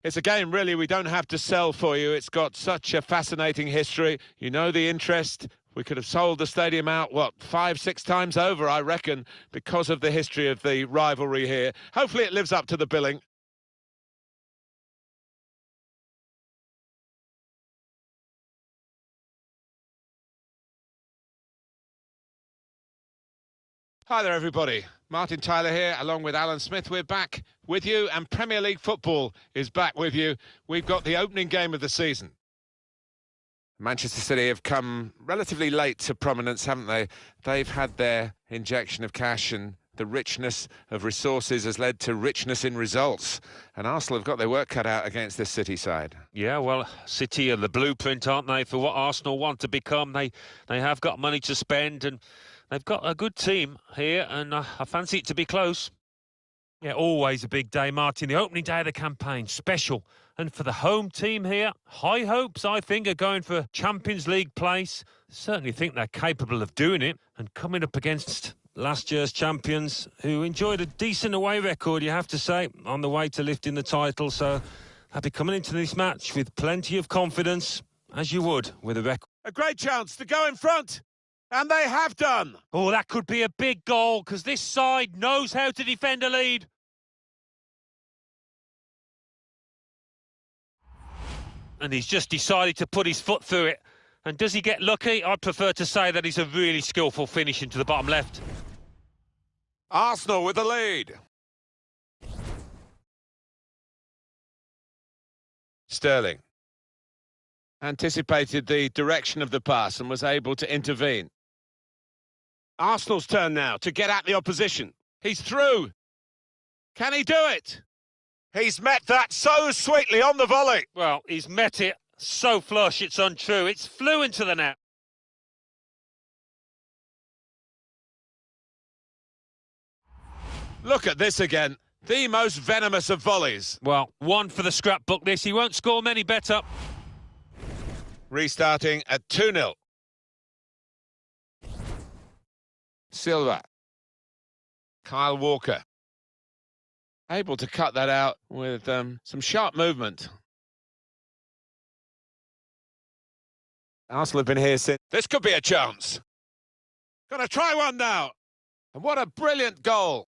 It's a game, really, we don't have to sell for you. It's got such a fascinating history. You know the interest. We could have sold the stadium out, what, 5-6 times over, I reckon, because of the history of the rivalry here. Hopefully it lives up to the billing. Hi there, everybody. Martin Tyler here, along with Alan Smith. We're back with you, and Premier League football is back with you. We've got the opening game of the season. Manchester City have come relatively late to prominence, haven't they? They've had their injection of cash, and the richness of resources has led to richness in results. And Arsenal have got their work cut out against this City side. Yeah, well, City are the blueprint, aren't they, for what Arsenal want to become. They have got money to spend, and they've got a good team here, and I fancy it to be close. Yeah, always a big day, Martin. The opening day of the campaign, special. And for the home team here, high hopes, I think, are going for Champions League place. Certainly think they're capable of doing it. And coming up against last year's champions, who enjoyed a decent away record, you have to say, on the way to lifting the title. So they'll be coming into this match with plenty of confidence, as you would with a record. A great chance to go in front, and they have done. Oh, that could be a big goal, because this side knows how to defend a lead. And he's just decided to put his foot through it. And does he get lucky? I'd prefer to say that he's a really skillful finish into the bottom left. Arsenal with the lead. Sterling anticipated the direction of the pass and was able to intervene. Arsenal's turn now to get at the opposition. He's through. Can he do it? He's met that so sweetly on the volley. Well, he's met it so flush, it's untrue. It's flew into the net. Look at this again. The most venomous of volleys. Well, one for the scrapbook this. He won't score many better. Restarting at 2-0. Silva. Kyle Walker. Able to cut that out with some sharp movement. Arsenal have been here since. This could be a chance. Gonna try one now. And what a brilliant goal.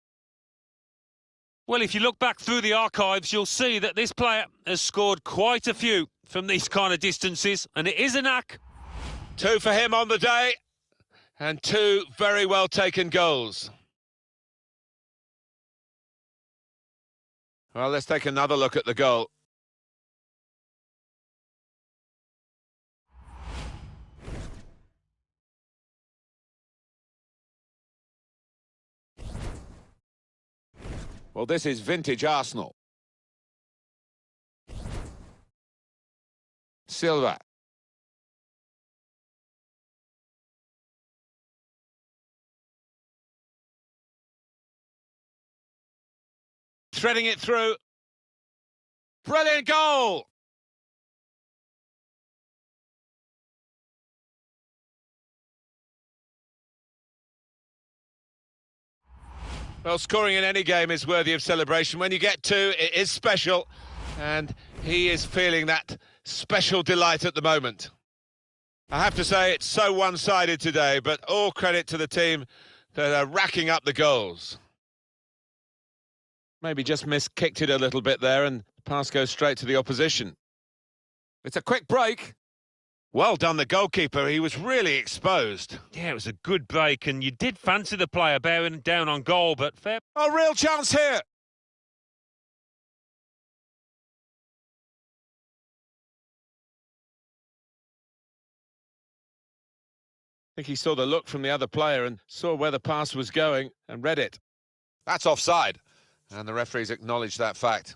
Well, if you look back through the archives, you'll see that this player has scored quite a few from these kind of distances, and it is a knack. 2 for him on the day, and 2 very well taken goals. Well, let's take another look at the goal. Well, this is vintage Arsenal. Silva. Threading it through. Brilliant goal! Well, scoring in any game is worthy of celebration. When you get 2, it is special, and he is feeling that special delight at the moment. I have to say, it's so one-sided today, but all credit to the team that are racking up the goals. Maybe just kicked it a little bit there, and the pass goes straight to the opposition. It's a quick break. Well done, the goalkeeper. He was really exposed. Yeah, it was a good break, and you did fancy the player bearing down on goal, but fair. A real chance here. I think he saw the look from the other player and saw where the pass was going and read it. That's offside, and the referees acknowledged that fact.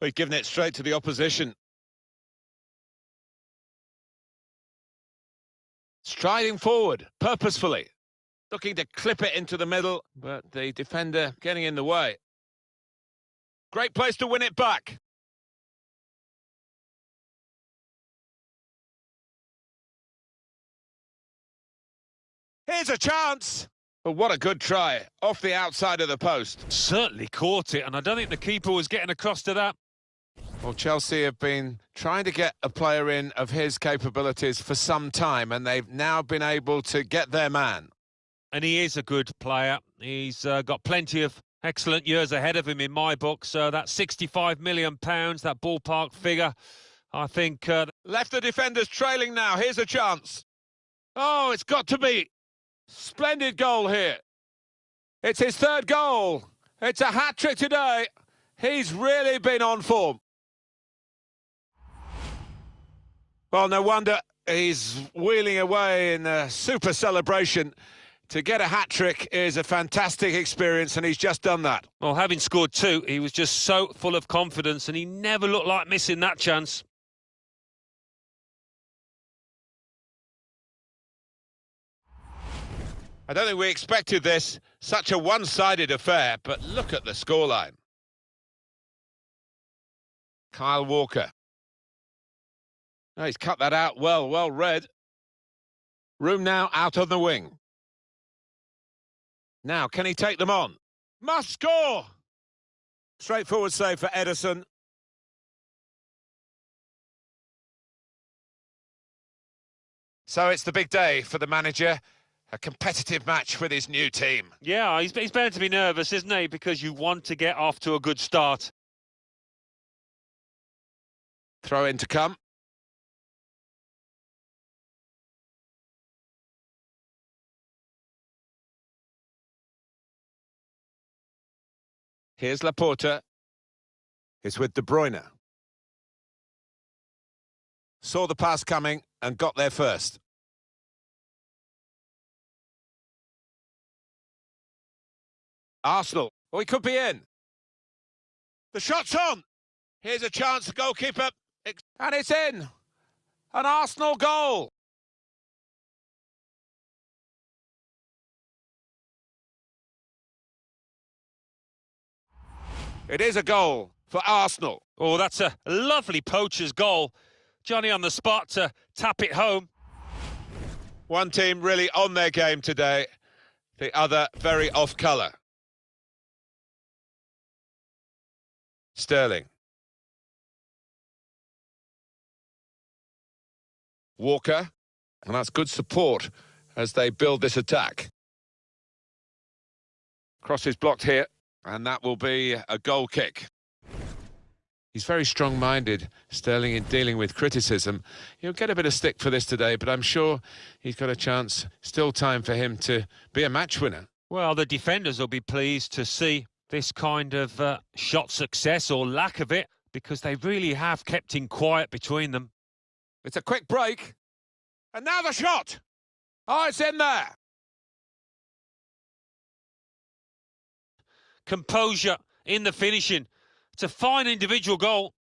We've given it straight to the opposition. Striding forward, purposefully. Looking to clip it into the middle, but the defender getting in the way. Great place to win it back. Here's a chance. Well, what a good try, off the outside of the post. Certainly caught it, and I don't think the keeper was getting across to that. Well, Chelsea have been trying to get a player in of his capabilities for some time, and they've now been able to get their man. And he is a good player. He's got plenty of excellent years ahead of him in my book. So that £65 million, that ballpark figure, I think... Left the defenders trailing now. Here's a chance. Oh, it's got to be. Splendid goal here. It's his third goal. It's a hat-trick today. He's really been on form. Well, no wonder he's wheeling away in a super celebration. To get a hat-trick is a fantastic experience, and he's just done that. Well, having scored two, he was just so full of confidence, and he never looked like missing that chance. I don't think we expected this, such a one-sided affair, but look at the scoreline. Kyle Walker. Oh, he's cut that out well read. Room now out on the wing. Now, can he take them on? Must score! Straightforward save for Ederson. So it's the big day for the manager. A competitive match with his new team. Yeah, he's bound to be nervous, isn't he? Because you want to get off to a good start. Throw in to come. Here's Laporta. It's with De Bruyne. Saw the pass coming and got there first. Arsenal. Oh, he could be in. The shot's on. Here's a chance, goalkeeper. And it's in. An Arsenal goal. It is a goal for Arsenal. Oh, that's a lovely poacher's goal. Johnny on the spot to tap it home. One team really on their game today. The other very off colour. Sterling. Walker. And that's good support as they build this attack. Cross is blocked here, and that will be a goal kick. He's very strong-minded, Sterling, in dealing with criticism. He'll get a bit of stick for this today, but I'm sure he's got a chance. Still time for him to be a match winner. Well, the defenders will be pleased to see this kind of shot success or lack of it, because they really have kept him quiet between them. It's a quick break. And now the shot. Oh, it's in there. Composure in the finishing. It's a fine individual goal.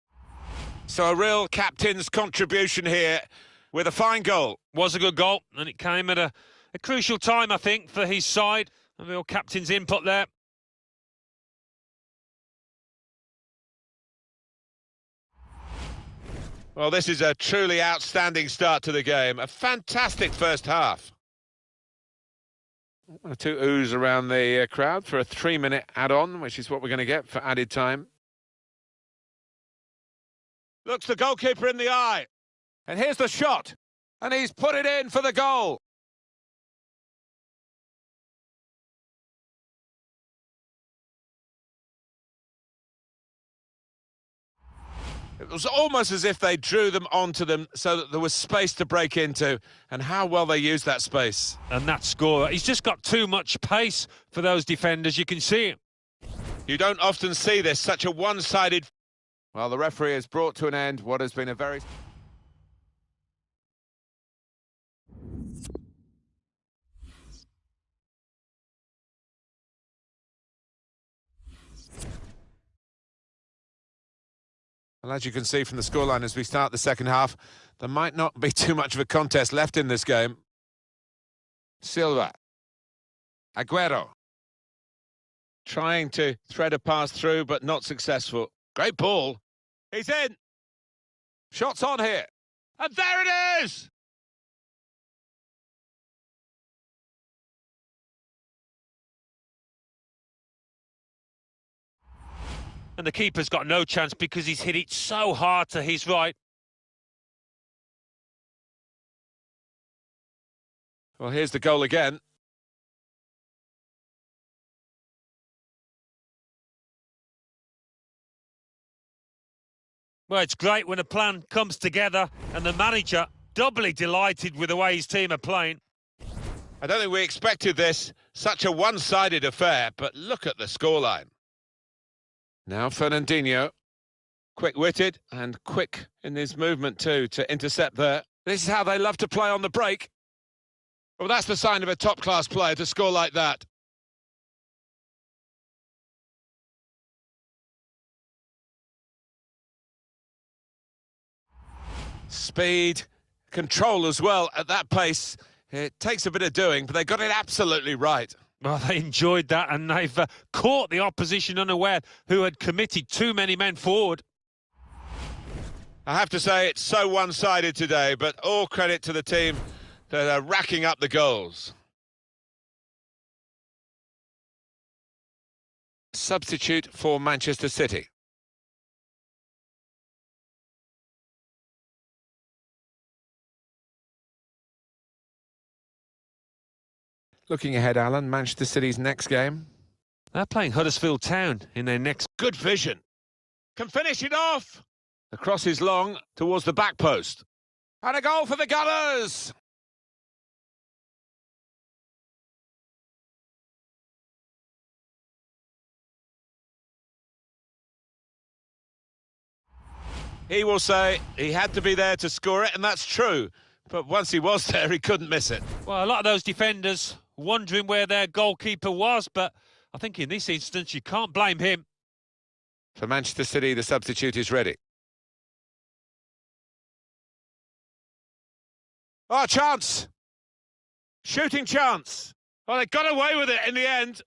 So a real captain's contribution here with a fine goal. Was a good goal, and it came at a crucial time, I think, for his side. A real captain's input there. Well, this is a truly outstanding start to the game. A fantastic first half. One or two oohs around the crowd for a 3-minute add-on, which is what we're going to get for added time. Looks the goalkeeper in the eye. And here's the shot. And he's put it in for the goal. It was almost as if they drew them onto them so that there was space to break into, and how well they used that space. And that scorer, he's just got too much pace for those defenders, you can see it. You don't often see this, such a one-sided... Well, the referee has brought to an end what has been a very... Well, as you can see from the scoreline as we start the second half, there might not be too much of a contest left in this game. Silva. Aguero. Trying to thread a pass through, but not successful. Great ball. He's in. Shots on here. And there it is! And the keeper's got no chance because he's hit it so hard to his right. Well, here's the goal again. Well, it's great when a plan comes together and the manager doubly delighted with the way his team are playing. I don't think we expected this, such a one-sided affair, but look at the scoreline. Now Fernandinho, quick-witted and quick in his movement too to intercept there. This is how they love to play on the break. Well, that's the sign of a top-class player to score like that. Speed, control as well at that pace. It takes a bit of doing, but they got it absolutely right. Well, they enjoyed that, and they've caught the opposition unaware, who had committed too many men forward. I have to say it's so one-sided today, but all credit to the team that are racking up the goals. Substitute for Manchester City. Looking ahead, Alan, Manchester City's next game. They're playing Huddersfield Town in their next... Good vision. Can finish it off. The cross is long towards the back post. And a goal for the Gunners. He will say he had to be there to score it, and that's true. But once he was there, he couldn't miss it. Well, a lot of those defenders wondering where their goalkeeper was, but I think in this instance you can't blame him. For Manchester City, the substitute is ready. Oh, chance! Shooting chance! Well, they got away with it in the end.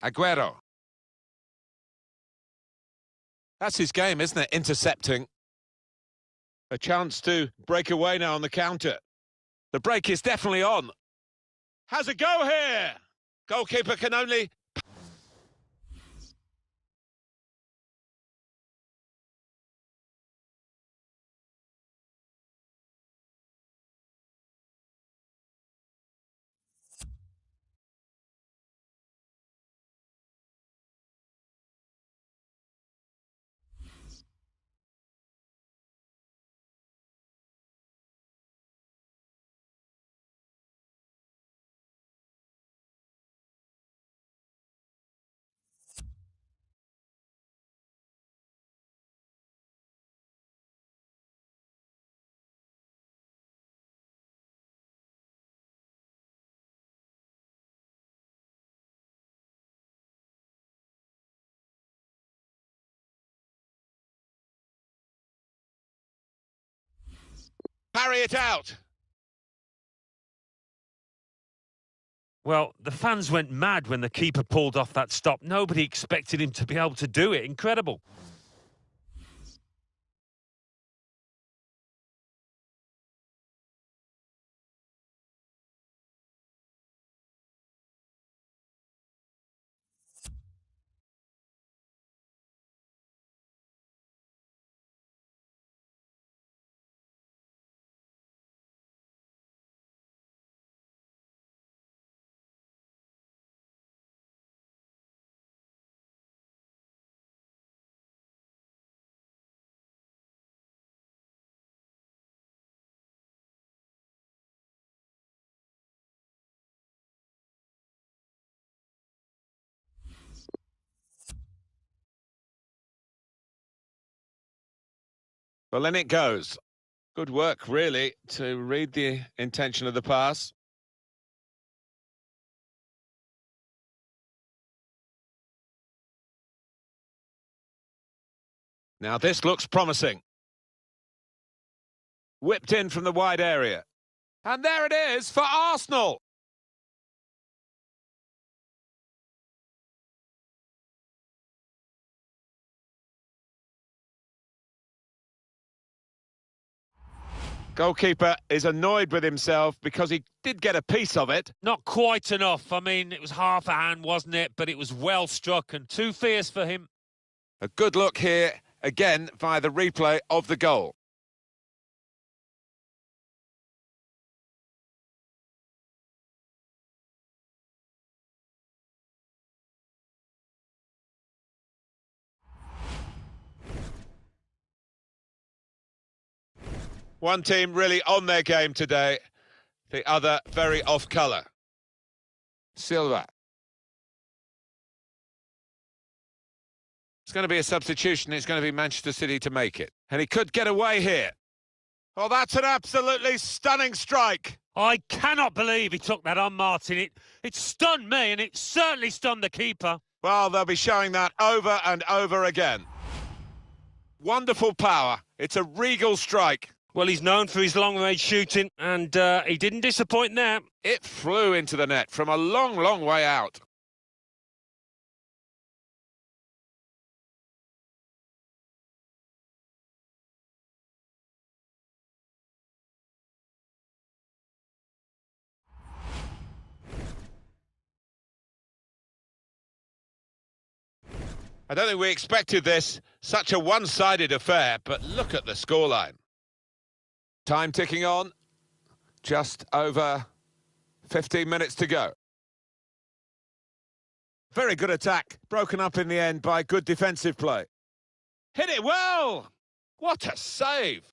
Aguero. That's his game, isn't it? Intercepting. A chance to break away now on the counter. The break is definitely on. Has a go here. Goalkeeper can only... Parry it out. Well, the fans went mad when the keeper pulled off that stop. Nobody expected him to be able to do it. Incredible. Well, in it goes. Good work, really, to read the intention of the pass. Now this looks promising. Whipped in from the wide area. And there it is for Arsenal. Goalkeeper is annoyed with himself because he did get a piece of it. Not quite enough. I mean, it was half a hand, wasn't it? But it was well struck and too fierce for him. A good look here, again, via the replay of the goal. One team really on their game today, the other very off colour. Silva. It's going to be a substitution. It's going to be Manchester City to make it. And he could get away here. Oh, that's an absolutely stunning strike. I cannot believe he took that on, Martin. It stunned me, and it certainly stunned the keeper. Well, they'll be showing that over and over again. Wonderful power. It's a regal strike. Well, he's known for his long-range shooting, and he didn't disappoint there. It flew into the net from a long, long way out. I don't think we expected this, such a one-sided affair, but look at the scoreline. Time ticking on, just over 15 minutes to go. Very good attack, broken up in the end by good defensive play. Hit it well! What a save!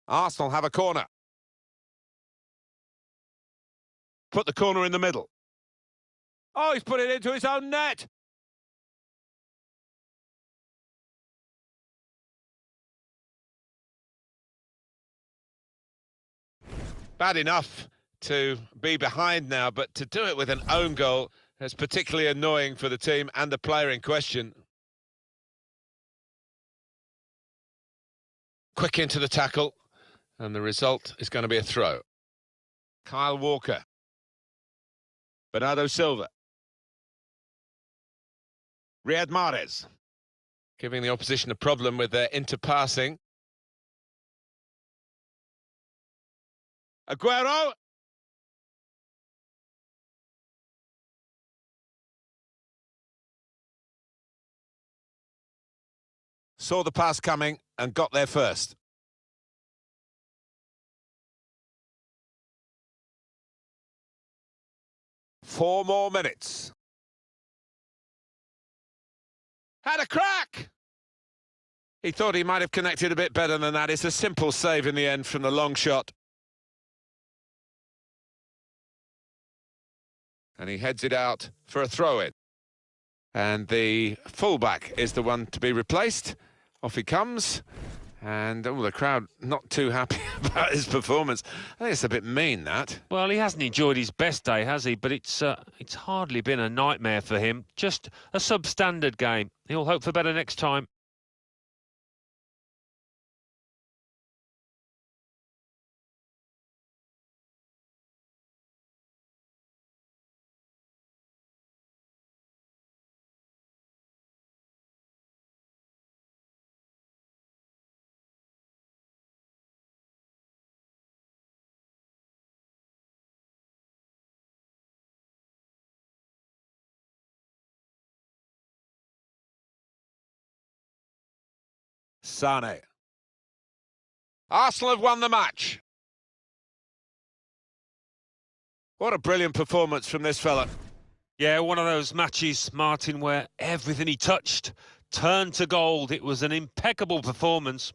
Arsenal have a corner. Put the corner in the middle. Oh, he's put it into his own net! Bad enough to be behind now, but to do it with an own goal is particularly annoying for the team and the player in question. Quick into the tackle, and the result is going to be a throw. Kyle Walker. Bernardo Silva. Riyad Mahrez. Giving the opposition a problem with their interpassing. Aguero. Saw the pass coming and got there first. Four more minutes. Had a crack! He thought he might have connected a bit better than that. It's a simple save in the end from the long shot. And he heads it out for a throw-in. And the fullback is the one to be replaced. Off he comes. And the crowd not too happy about his performance. I think it's a bit mean, that. Well, he hasn't enjoyed his best day, has he? But it's hardly been a nightmare for him. Just a substandard game. He'll hope for better next time. Sane. Arsenal have won the match. What a brilliant performance from this fella. Yeah, one of those matches, Martin, where everything he touched turned to gold. It was an impeccable performance.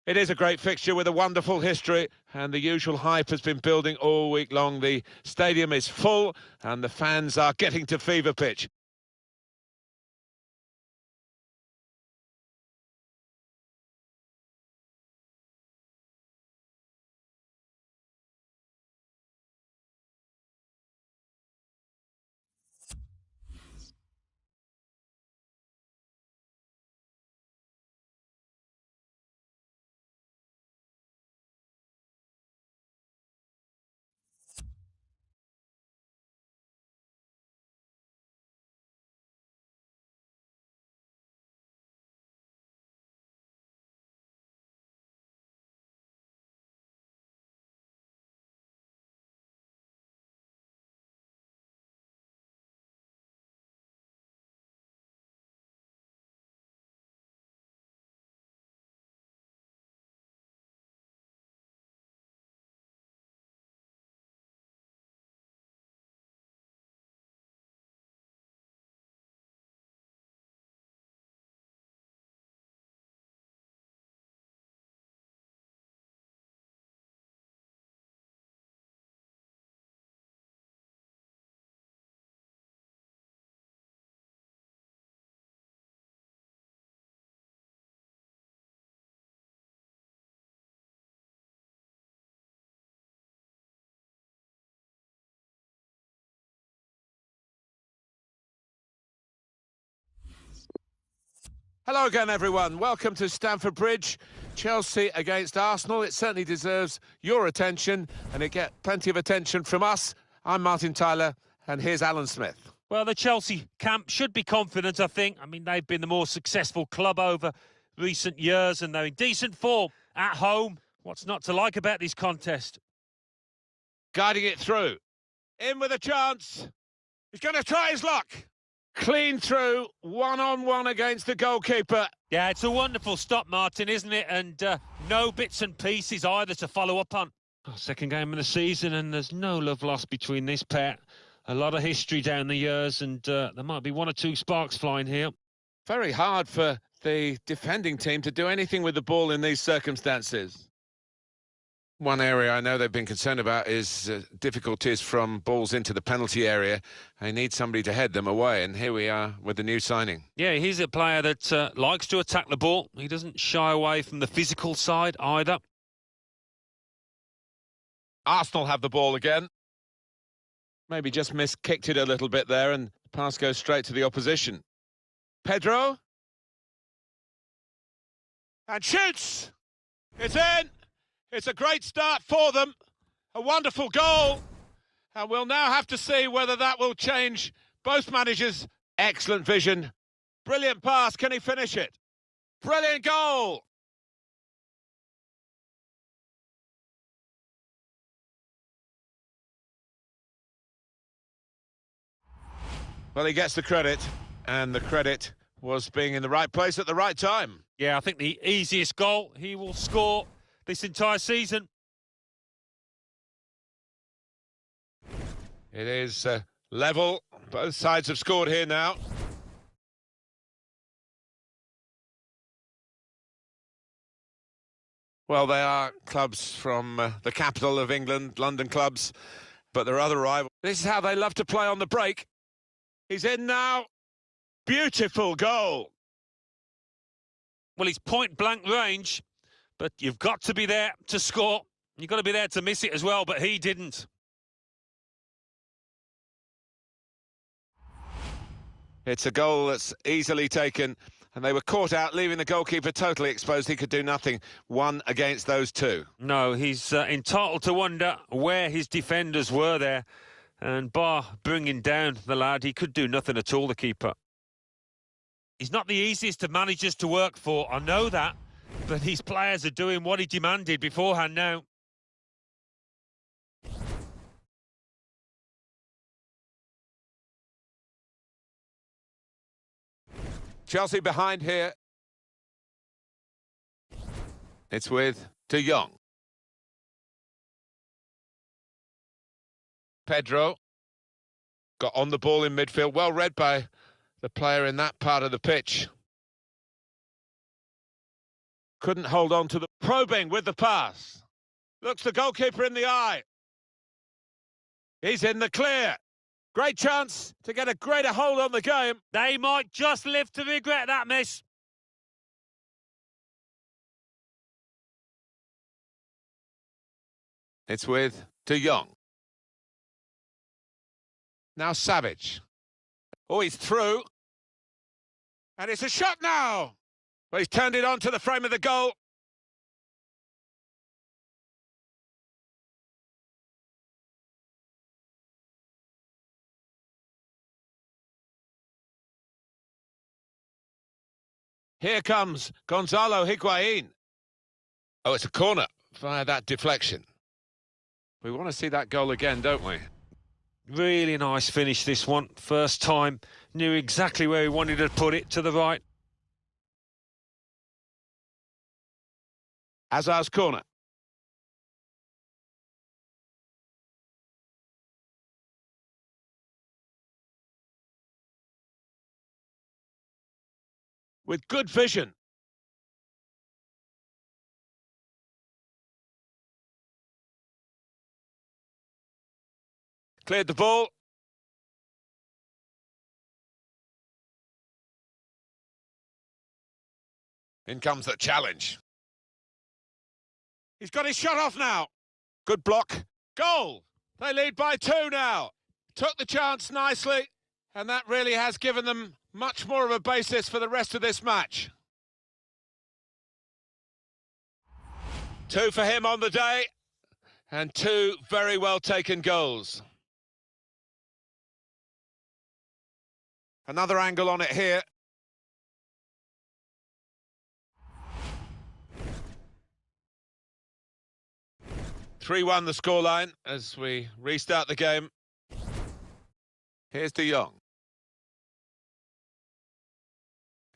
It is a great fixture with a wonderful history, and the usual hype has been building all week long. The stadium is full and the fans are getting to fever pitch. Hello again, everyone. Welcome to Stamford Bridge. Chelsea against Arsenal. It certainly deserves your attention, and it gets plenty of attention from us. I'm Martin Tyler, and here's Alan Smith. Well, the Chelsea camp should be confident, I think. I mean, they've been the more successful club over recent years, and they're in decent form at home. What's not to like about this contest? Guiding it through. In with a chance. He's going to try his luck. Clean through, one-on-one against the goalkeeper. Yeah, it's a wonderful stop, Martin, isn't it? And no bits and pieces either to follow up on. Second game of the season, and there's no love lost between this pair. A lot of history down the years, and there might be one or two sparks flying here. Very hard for the defending team to do anything with the ball in these circumstances. One area I know they've been concerned about is difficulties from balls into the penalty area. They need somebody to head them away, and here we are with the new signing. Yeah, he's a player that likes to attack the ball. He doesn't shy away from the physical side either. Arsenal have the ball again. Maybe just kicked it a little bit there, and the pass goes straight to the opposition. Pedro. And shoots! It's in! It's a great start for them. A wonderful goal. And we'll now have to see whether that will change both managers. Excellent vision. Brilliant pass. Can he finish it? Brilliant goal. Well, he gets the credit, and the credit was being in the right place at the right time. Yeah, I think the easiest goal he will score this entire season. It is level. Both sides have scored here now. Well, they are clubs from the capital of England, London clubs, but there are other rivals. This is how they love to play on the break. He's in now. Beautiful goal. Well, he's point-blank range, but you've got to be there to score. You've got to be there to miss it as well, but he didn't. It's a goal that's easily taken, and they were caught out, leaving the goalkeeper totally exposed. He could do nothing. One against those two. No, he's entitled to wonder where his defenders were there. And bar bringing down the lad, he could do nothing at all, the keeper. He's not the easiest of managers to work for, I know that. But these players are doing what he demanded beforehand now. Chelsea behind here. It's with De Jong. Pedro got on the ball in midfield. Well read by the player in that part of the pitch. Couldn't hold on to the probing with the pass. Looks the goalkeeper in the eye. He's in the clear. Great chance to get a greater hold on the game. They might just live to regret that miss. It's with De Jong. Now Savage. Oh, he's through. And it's a shot now. Well, he's turned it onto the frame of the goal. Here comes Gonzalo Higuain. Oh, it's a corner via that deflection. We want to see that goal again, don't we? Really nice finish, this one. First time, knew exactly where he wanted to put it, to the right. Hazard's corner. With good vision. Cleared the ball. In comes the challenge. He's got his shot off now. Good block. Goal! They lead by 2 now. Took the chance nicely, and that really has given them much more of a basis for the rest of this match. 2 for him on the day, and 2 very well taken goals. Another angle on it here. (3-1) the scoreline as we restart the game. Here's De Jong.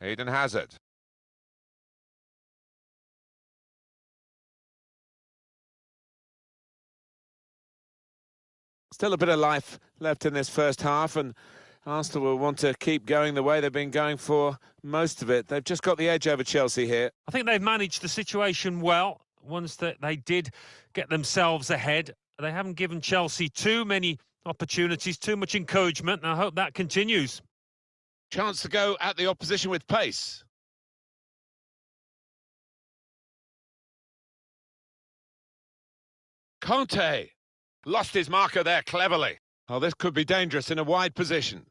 Eden Hazard. Still a bit of life left in this first half, and Arsenal will want to keep going the way they've been going for most of it. They've just got the edge over Chelsea here. I think they've managed the situation well. Once that they did get themselves ahead, they haven't given Chelsea too many opportunities, too much encouragement, and I hope that continues. Chance to go at the opposition with pace. Conte lost his marker there cleverly. Oh, this could be dangerous in a wide position.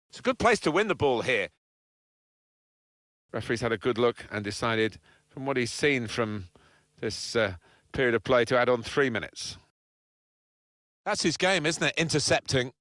It's a good place to win the ball here. Referee's had a good look and decided, from what he's seen from this period of play, to add on 3 minutes. That's his game, isn't it? Intercepting.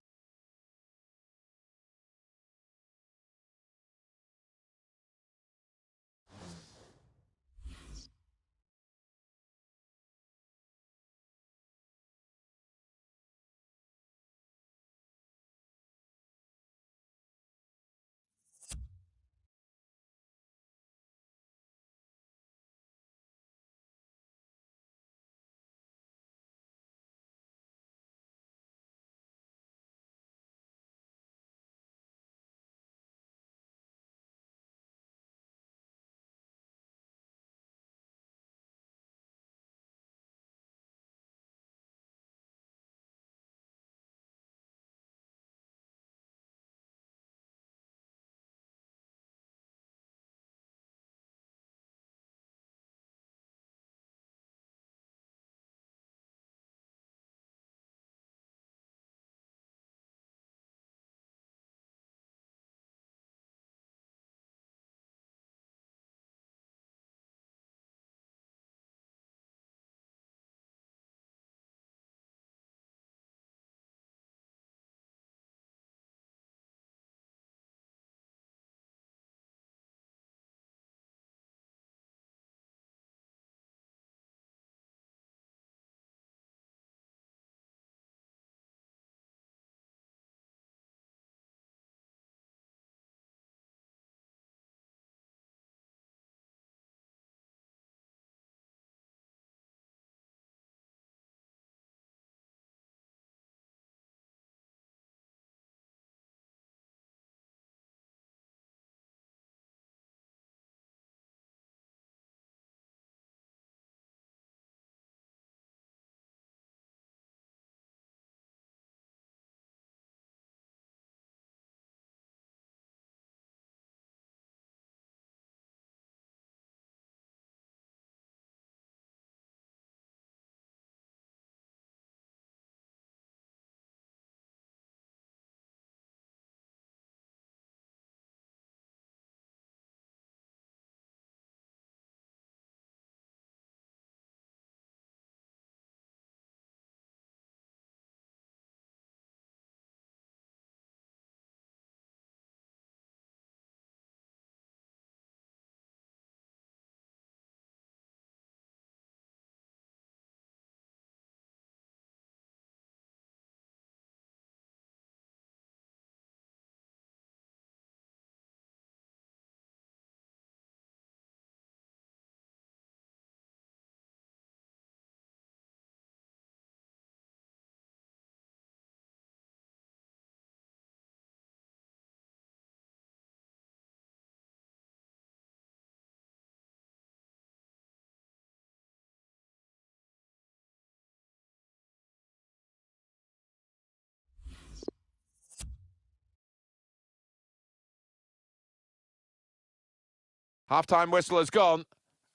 Half-time whistle has gone,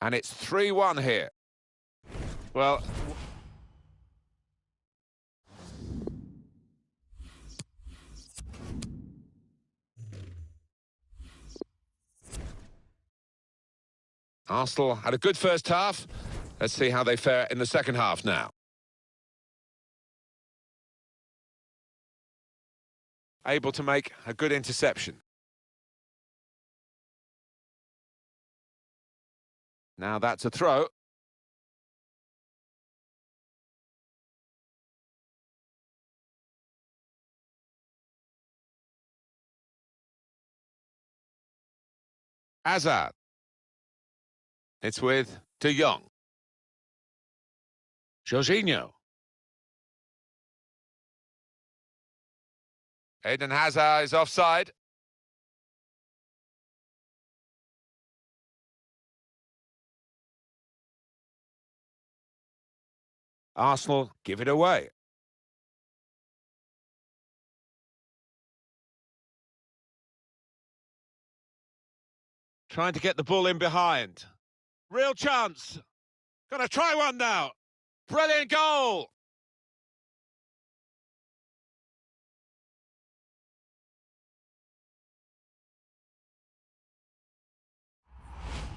and it's 3-1 here. Well, Arsenal had a good first half. Let's see how they fare in the second half now. Able to make a good interception. Now that's a throw. Hazard. It's with De Jong. Jorginho. Eden Hazard is offside. Arsenal give it away. Trying to get the ball in behind. Real chance. Gonna try one now. Brilliant goal.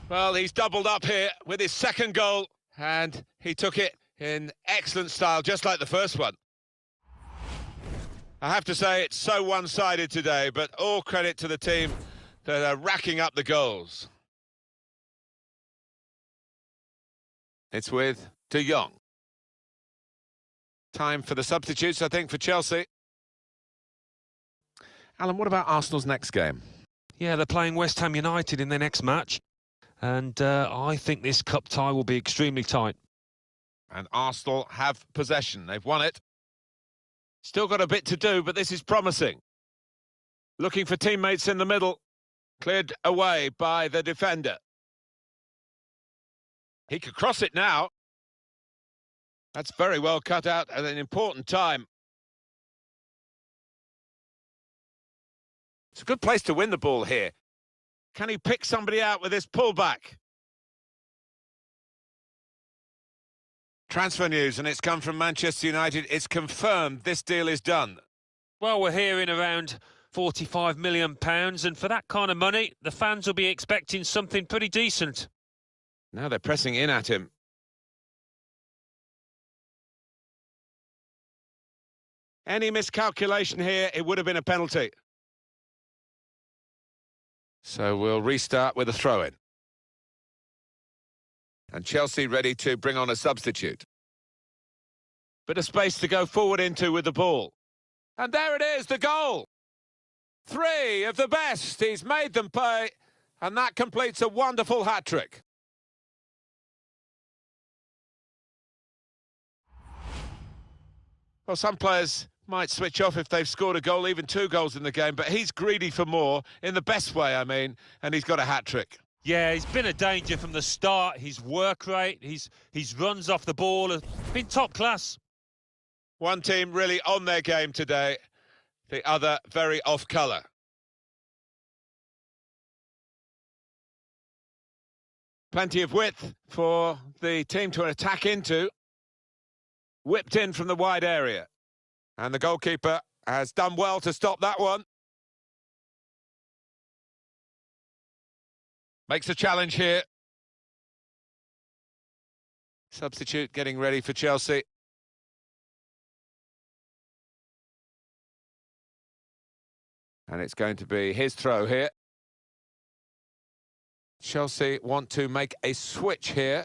Well, he's doubled up here with his second goal, and he took it in excellent style, just like the first one. I have to say, it's so one-sided today, but all credit to the team that are racking up the goals. It's with De Jong. Time for the substitutes, I think, for Chelsea. Alan, what about Arsenal's next game? Yeah, they're playing West Ham United in their next match. And I think this cup tie will be extremely tight. And Arsenal have possession. They've won it. Still got a bit to do, but this is promising. Looking for teammates in the middle. Cleared away by the defender. He could cross it now. That's very well cut out at an important time. It's a good place to win the ball here. Can he pick somebody out with this pullback? Transfer news, and it's come from Manchester United. It's confirmed this deal is done. Well, we're hearing around £45 million, and for that kind of money, the fans will be expecting something pretty decent. Now they're pressing in at him. Any miscalculation here, it would have been a penalty. So we'll restart with a throw-in. And Chelsea ready to bring on a substitute. Bit of space to go forward into with the ball. And there it is, the goal! 3 of the best. He's made them pay. And that completes a wonderful hat-trick. Well, some players might switch off if they've scored a goal, even 2 goals in the game, but he's greedy for more, in the best way, I mean, and he's got a hat-trick. Yeah, he's been a danger from the start. His work rate, his runs off the ball have been top class. One team really on their game today, the other very off-colour. Plenty of width for the team to attack into. Whipped in from the wide area. And the goalkeeper has done well to stop that one. Makes a challenge here. Substitute getting ready for Chelsea. And it's going to be his throw here. Chelsea want to make a switch here.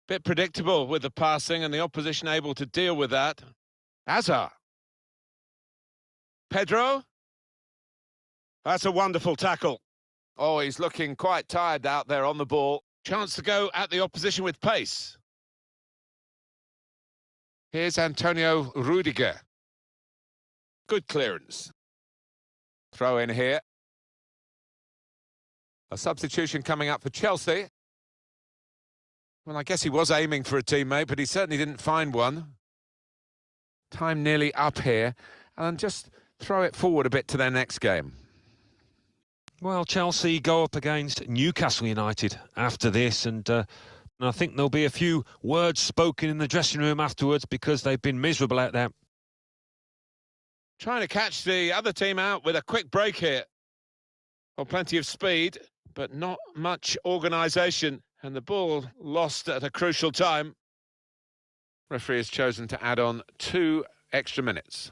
Bit predictable with the passing and the opposition able to deal with that. Hazard. Pedro. That's a wonderful tackle. Oh, he's looking quite tired out there on the ball. Chance to go at the opposition with pace. Here's Antonio Rudiger. Good clearance. Throw in here. A substitution coming up for Chelsea. Well, I guess he was aiming for a teammate, but he certainly didn't find one. Time nearly up here. And just throw it forward a bit to their next game. Well, Chelsea go up against Newcastle United after this, and I think there'll be a few words spoken in the dressing room afterwards because they've been miserable out there. Trying to catch the other team out with a quick break here. Well, plenty of speed, but not much organisation, and the ball lost at a crucial time. Referee has chosen to add on 2 extra minutes.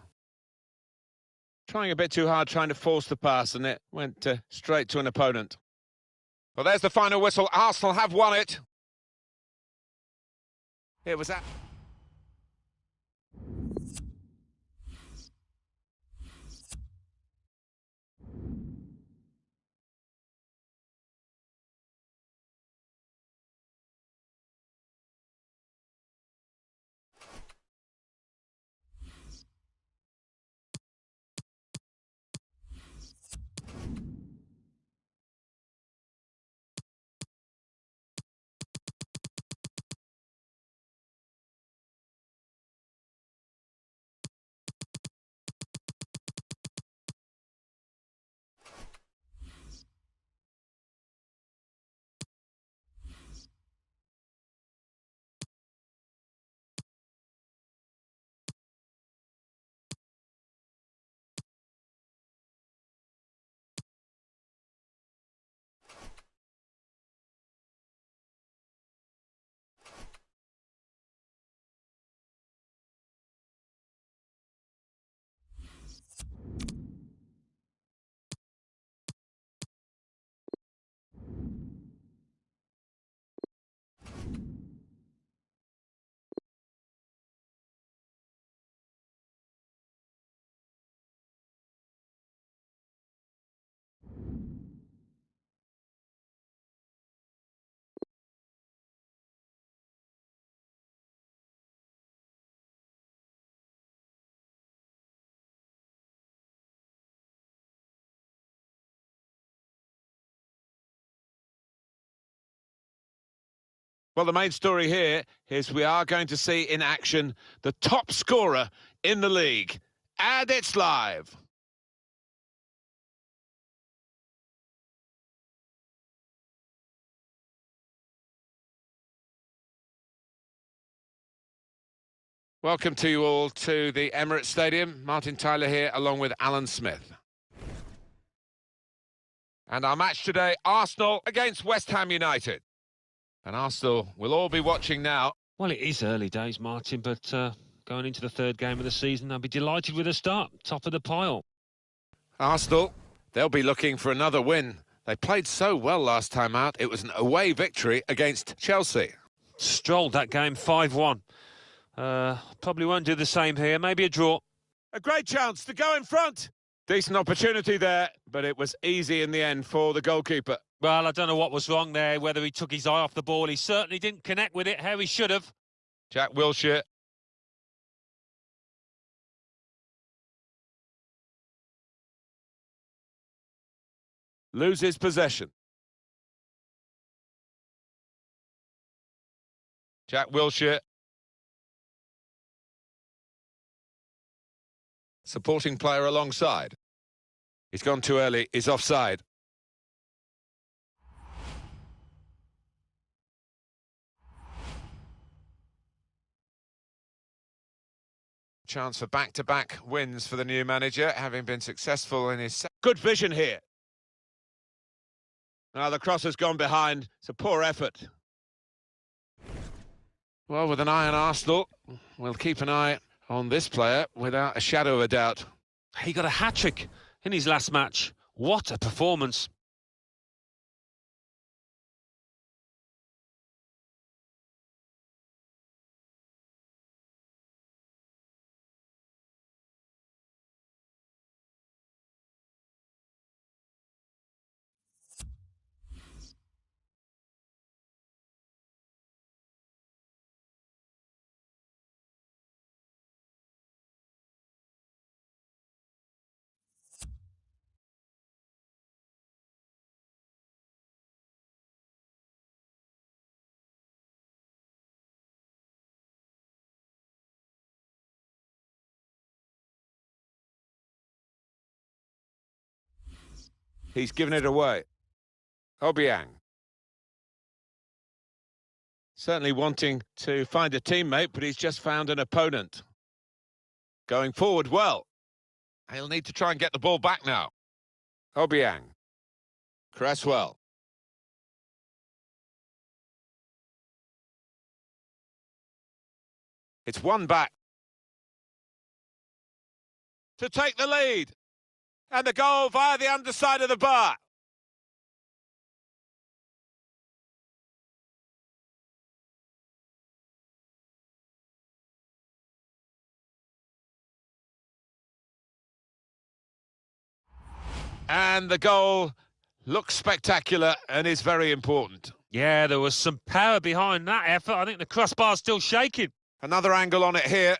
Trying a bit too hard, trying to force the pass, and it went straight to an opponent. Well, there's the final whistle. Arsenal have won it. It was that. Well, the main story here is we are going to see in action the top scorer in the league. And it's live. Welcome to you all to the Emirates Stadium. Martin Tyler here, along with Alan Smith. And our match today, Arsenal against West Ham United. And Arsenal will all be watching now. Well, it is early days, Martin, but going into the 3rd game of the season, I'll be delighted with a start, top of the pile. Arsenal, they'll be looking for another win. They played so well last time out. It was an away victory against Chelsea. Strolled that game 5-1. Probably won't do the same here. Maybe a draw. A great chance to go in front. Decent opportunity there, but it was easy in the end for the goalkeeper. Well, I don't know what was wrong there, whether he took his eye off the ball. He certainly didn't connect with it how he should have. Jack Wilshere. Loses possession. Jack Wilshere. Supporting player alongside. He's gone too early, he's offside. Chance for back-to-back wins for the new manager, having been successful in his... Good vision here. Now the cross has gone behind. It's a poor effort. Well, with an eye on Arsenal, we'll keep an eye on this player without a shadow of a doubt. He got a hat-trick in his last match. What a performance. He's given it away. Obiang. Certainly wanting to find a teammate, but he's just found an opponent. Going forward well. He'll need to try and get the ball back now. Obiang. Cresswell. It's one back. To take the lead. And the goal via the underside of the bar. And the goal looks spectacular and is very important. Yeah, there was some power behind that effort. I think the crossbar's still shaking. Another angle on it here.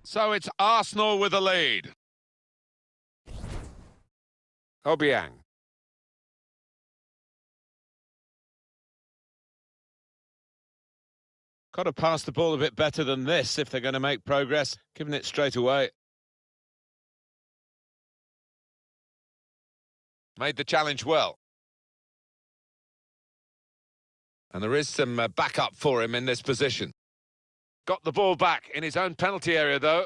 So it's Arsenal with the lead. Obiang. Got to pass the ball a bit better than this if they're going to make progress, giving it straight away. Made the challenge well. And there is some backup for him in this position. Got the ball back in his own penalty area, though.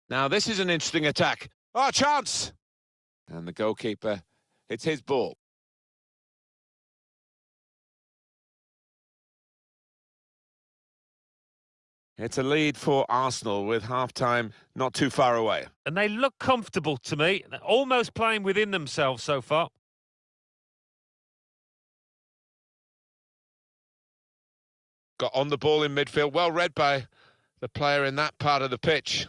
Now, this is an interesting attack. Oh, chance! And the goalkeeper, it's his ball. It's a lead for Arsenal with half-time not too far away. And they look comfortable to me. They're almost playing within themselves so far. Got on the ball in midfield. Well read by the player in that part of the pitch.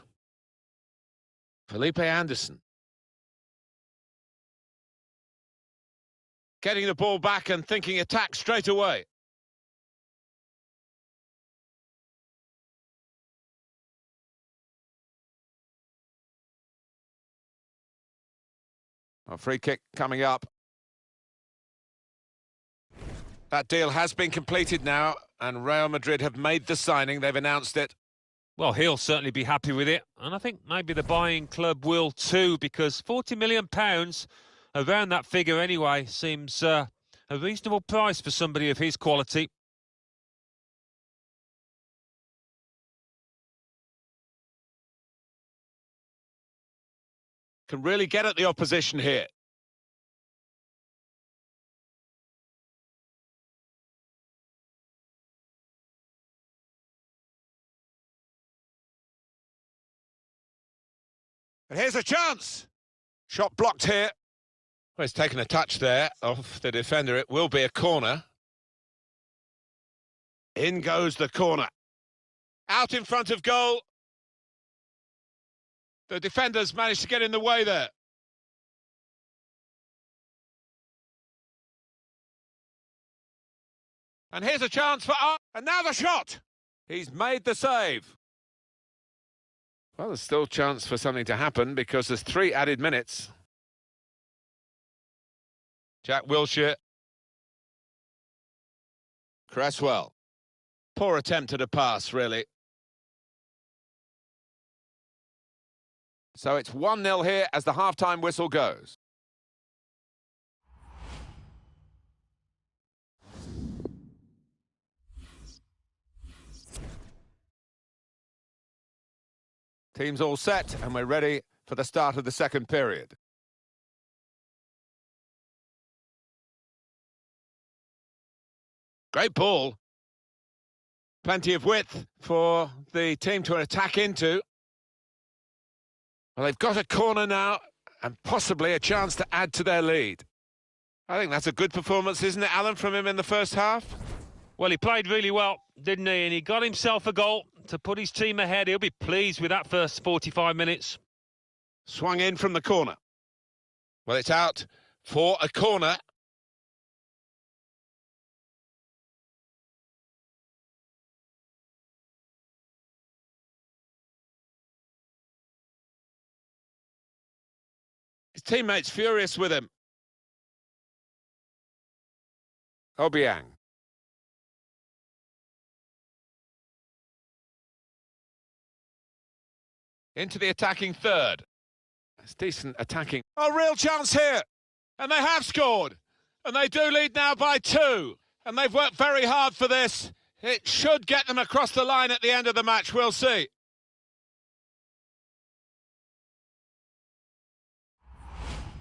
Felipe Anderson. Getting the ball back and thinking attack straight away. A free kick coming up. That deal has been completed now, and Real Madrid have made the signing. They've announced it. Well, he'll certainly be happy with it. And I think maybe the buying club will too, because £40 million, around that figure anyway, seems a reasonable price for somebody of his quality. Can really get at the opposition here. And here's a chance. Shot blocked here. Well, he's taken a touch there off the defender. It will be a corner. In goes the corner. Out in front of goal. The defenders managed to get in the way there. And here's a chance for... And now the shot! He's made the save. Well, there's still a chance for something to happen because there's 3 added minutes. Jack Wilshere. Cresswell. Poor attempt at a pass, really. So it's 1-0 here as the half-time whistle goes. Team's all set, and we're ready for the start of the second period. Great ball. Plenty of width for the team to attack into. Well, they've got a corner now, and possibly a chance to add to their lead. I think that's a good performance, isn't it, Alan, from him in the first half? Well, he played really well, didn't he? And he got himself a goal to put his team ahead. He'll be pleased with that first 45 minutes. Swung in from the corner. Well, it's out for a corner. His teammates furious with him. Obiang. Into the attacking third. It's decent attacking. Oh, real chance here. And they have scored. And they do lead now by 2. And they've worked very hard for this. It should get them across the line at the end of the match. We'll see.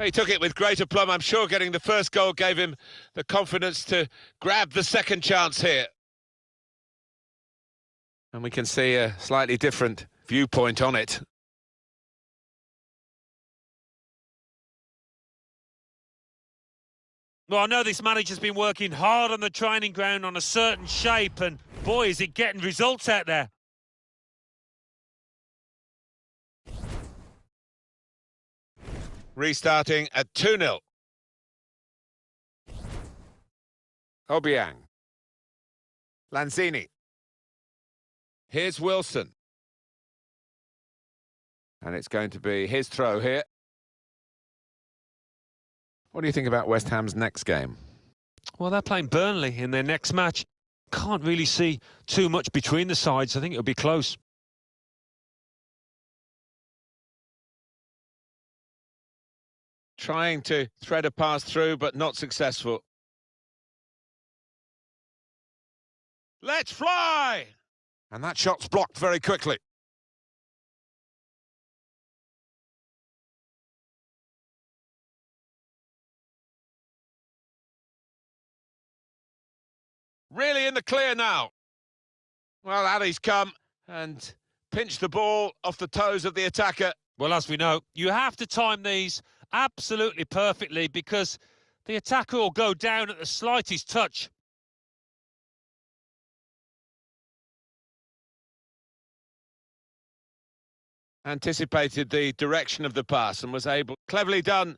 He took it with great aplomb. I'm sure getting the first goal gave him the confidence to grab the second chance here. And we can see a slightly different viewpoint on it. Well, I know this manager's been working hard on the training ground on a certain shape, and boy, is it getting results out there. Restarting at 2-0. Obiang. Lanzini. Here's Wilson. And it's going to be his throw here. What do you think about West Ham's next game? Well, they're playing Burnley in their next match. Can't really see too much between the sides. I think it'll be close. Trying to thread a pass through, but not successful. Let's fly! And that shot's blocked very quickly. Really in the clear now. Well, Ali's come and pinched the ball off the toes of the attacker. Well, as we know, you have to time these absolutely perfectly because the attacker will go down at the slightest touch. Anticipated the direction of the pass and was able... Cleverly done.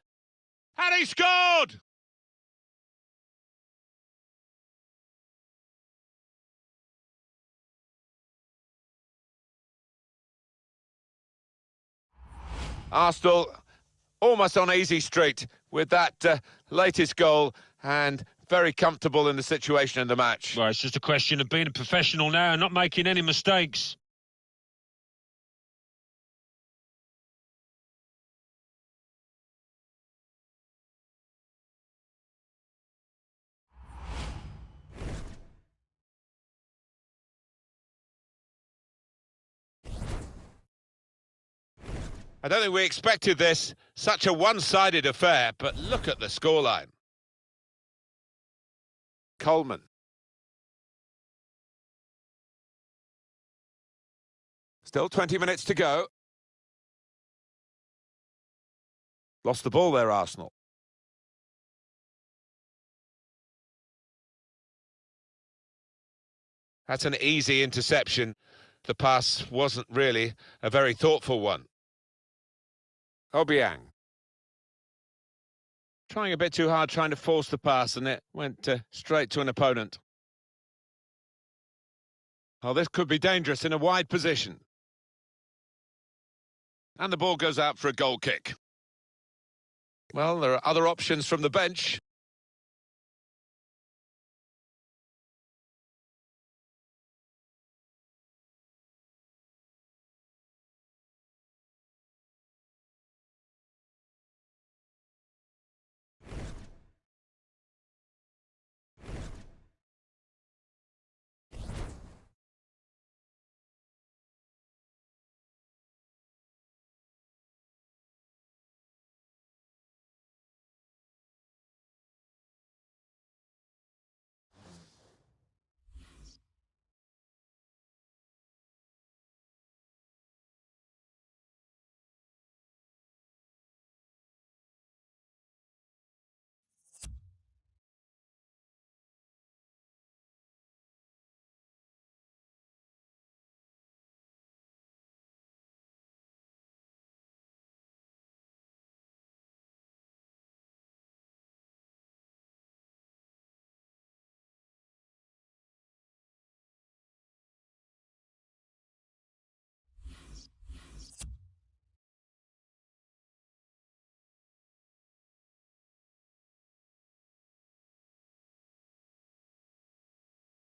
And he scored! Arsenal almost on easy street with that latest goal and very comfortable in the situation in the match. Well, it's just a question of being a professional now and not making any mistakes. I don't think we expected this, such a one-sided affair, but look at the scoreline. Coleman. Still 20 minutes to go. Lost the ball there, Arsenal. That's an easy interception. The pass wasn't really a very thoughtful one. Obiang. Trying a bit too hard, trying to force the pass, and it went straight to an opponent. Oh, this could be dangerous in a wide position. And the ball goes out for a goal kick. Well, there are other options from the bench.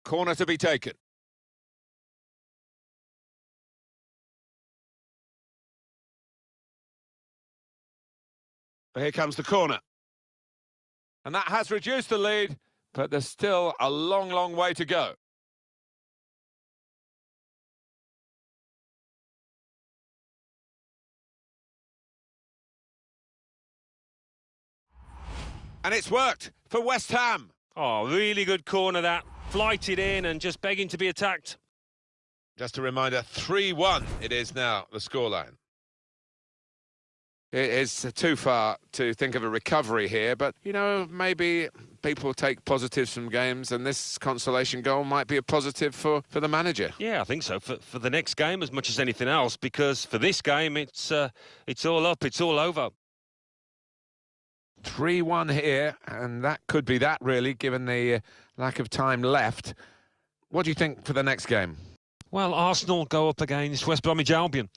Corner to be taken. Here comes the corner. And that has reduced the lead, but there's still a long, long way to go. And it's worked for West Ham. Oh, really good corner that. Flighted in and just begging to be attacked. Just a reminder, 3-1 it is now, the scoreline. It is too far to think of a recovery here, but, you know, maybe people take positives from games, and this consolation goal might be a positive for the manager. Yeah, I think so, for the next game as much as anything else, because for this game, it's all up, it's all over. 3-1 here, and that could be that, really, given the lack of time left. What do you think for the next game? Well, Arsenal go up against West Bromwich Albion.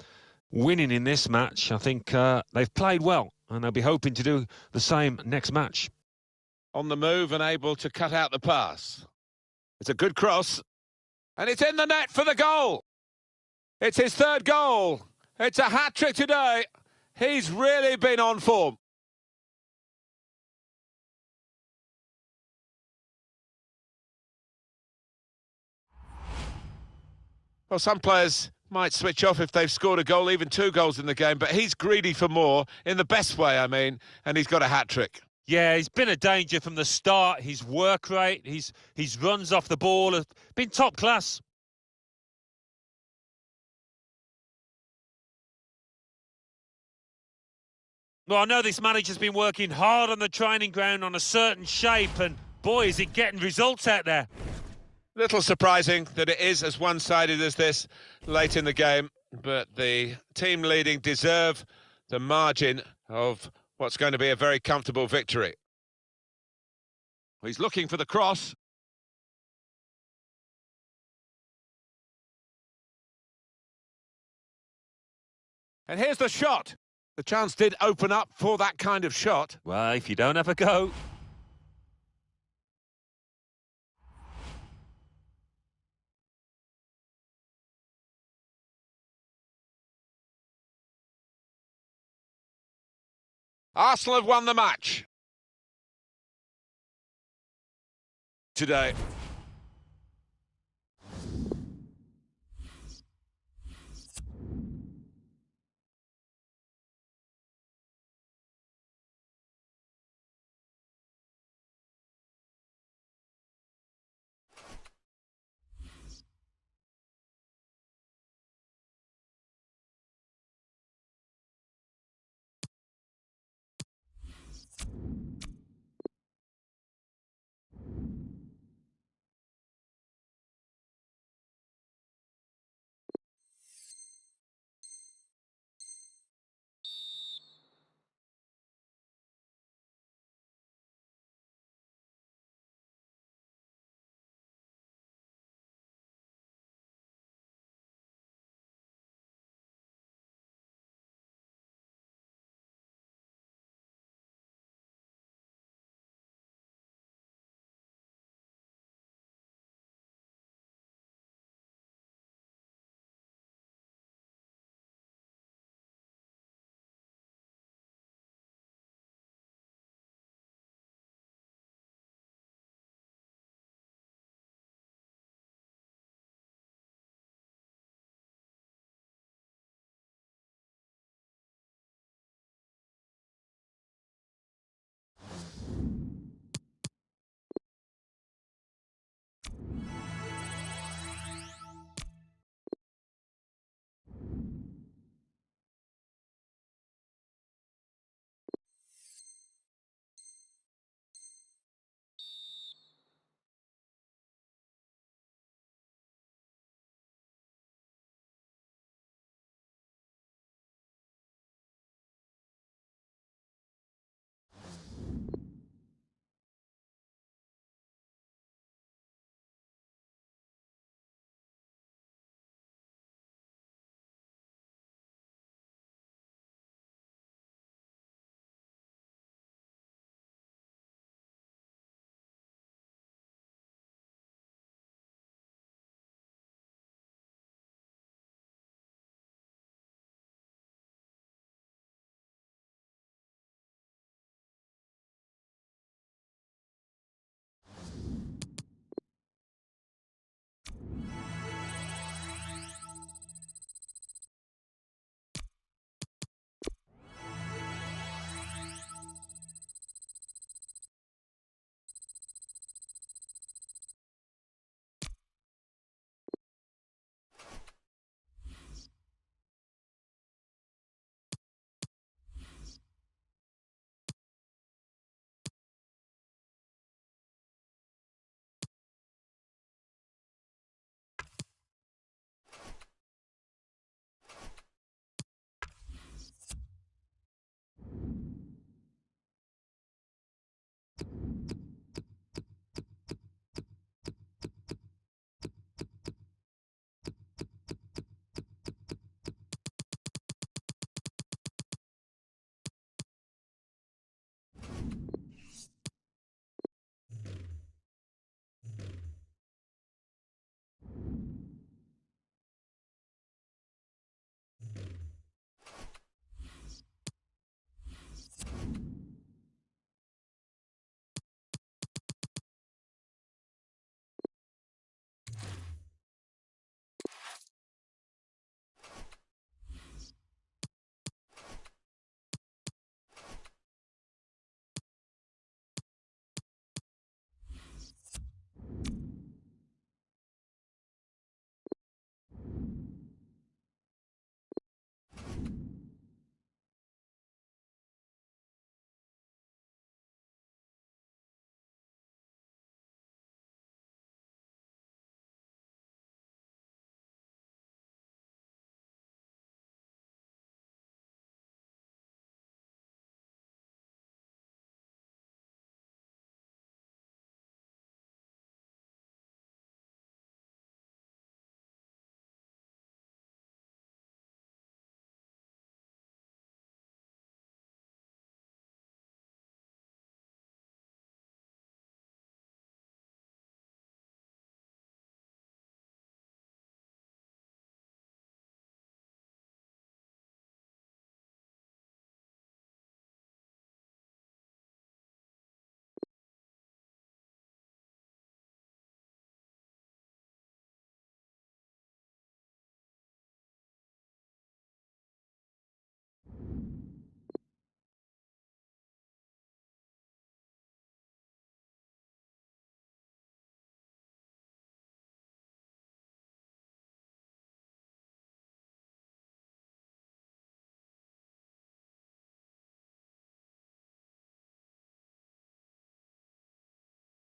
Winning in this match, I think they've played well, and they'll be hoping to do the same next match. On the move and able to cut out the pass. It's a good cross, and it's in the net for the goal. It's his third goal. It's a hat-trick today. He's really been on form. Well, some players might switch off if they've scored a goal, even 2 goals in the game, but he's greedy for more, in the best way, I mean, and he's got a hat-trick. Yeah, he's been a danger from the start. His work rate, his runs off the ball have been top class. Well, I know this manager's been working hard on the training ground on a certain shape, and boy, is it getting results out there. Little surprising that it is as one-sided as this late in the game, but the team leading deserve the margin of what's going to be a very comfortable victory. He's looking for the cross. And here's the shot. The chance did open up for that kind of shot. Well, if you don't have a go. Arsenal have won the match today.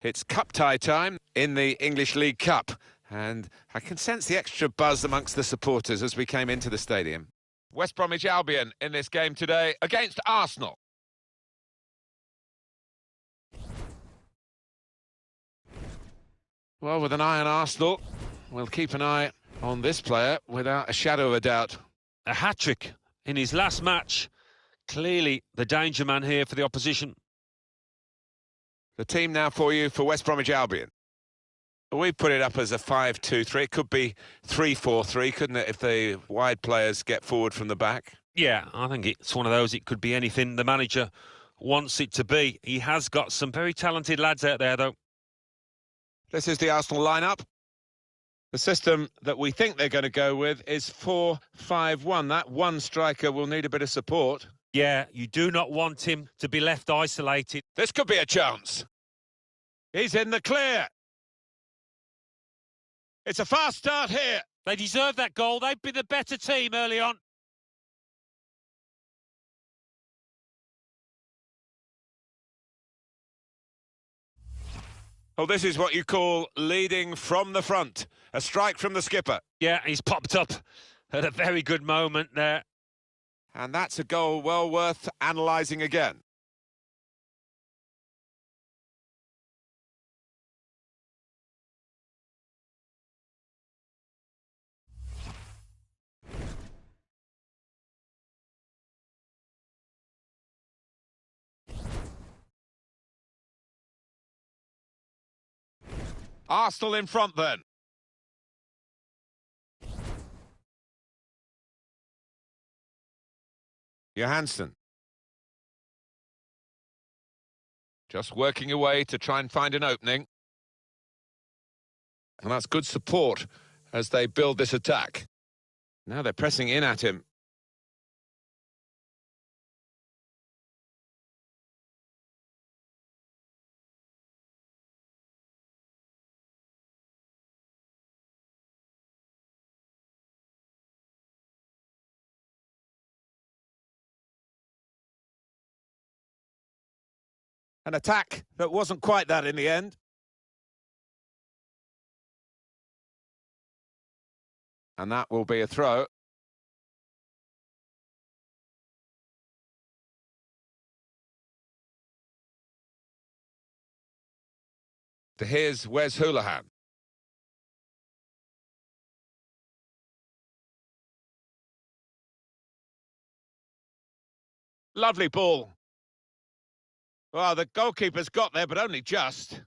It's cup tie time in the English League Cup, and I can sense the extra buzz amongst the supporters as we came into the stadium. West Bromwich Albion in this game today against Arsenal. Well, with an eye on Arsenal, we'll keep an eye on this player without a shadow of a doubt. A hat-trick in his last match. Clearly the danger man here for the opposition. The team now for you for West Bromwich Albion. We put it up as a 5-2-3. It could be 3-4-3, couldn't it, if the wide players get forward from the back? Yeah, I think it's one of those. It could be anything the manager wants it to be. He has got some very talented lads out there, though. This is the Arsenal lineup. The system that we think they're going to go with is 4-5-1. That one striker will need a bit of support. Yeah, you do not want him to be left isolated. This could be a chance. He's in the clear. It's a fast start here. They deserve that goal. They've been the better team early on. Oh, this is what you call leading from the front. A strike from the skipper. Yeah, he's popped up at a very good moment there. And that's a goal well worth analysing again. Arsenal in front then. Johansson. Just working away to try and find an opening. And that's good support as they build this attack. Now they're pressing in at him. An attack that wasn't quite that in the end. And that will be a throw. Here's Wes Hoolahan. Lovely ball. Well, the goalkeeper's got there, but only just.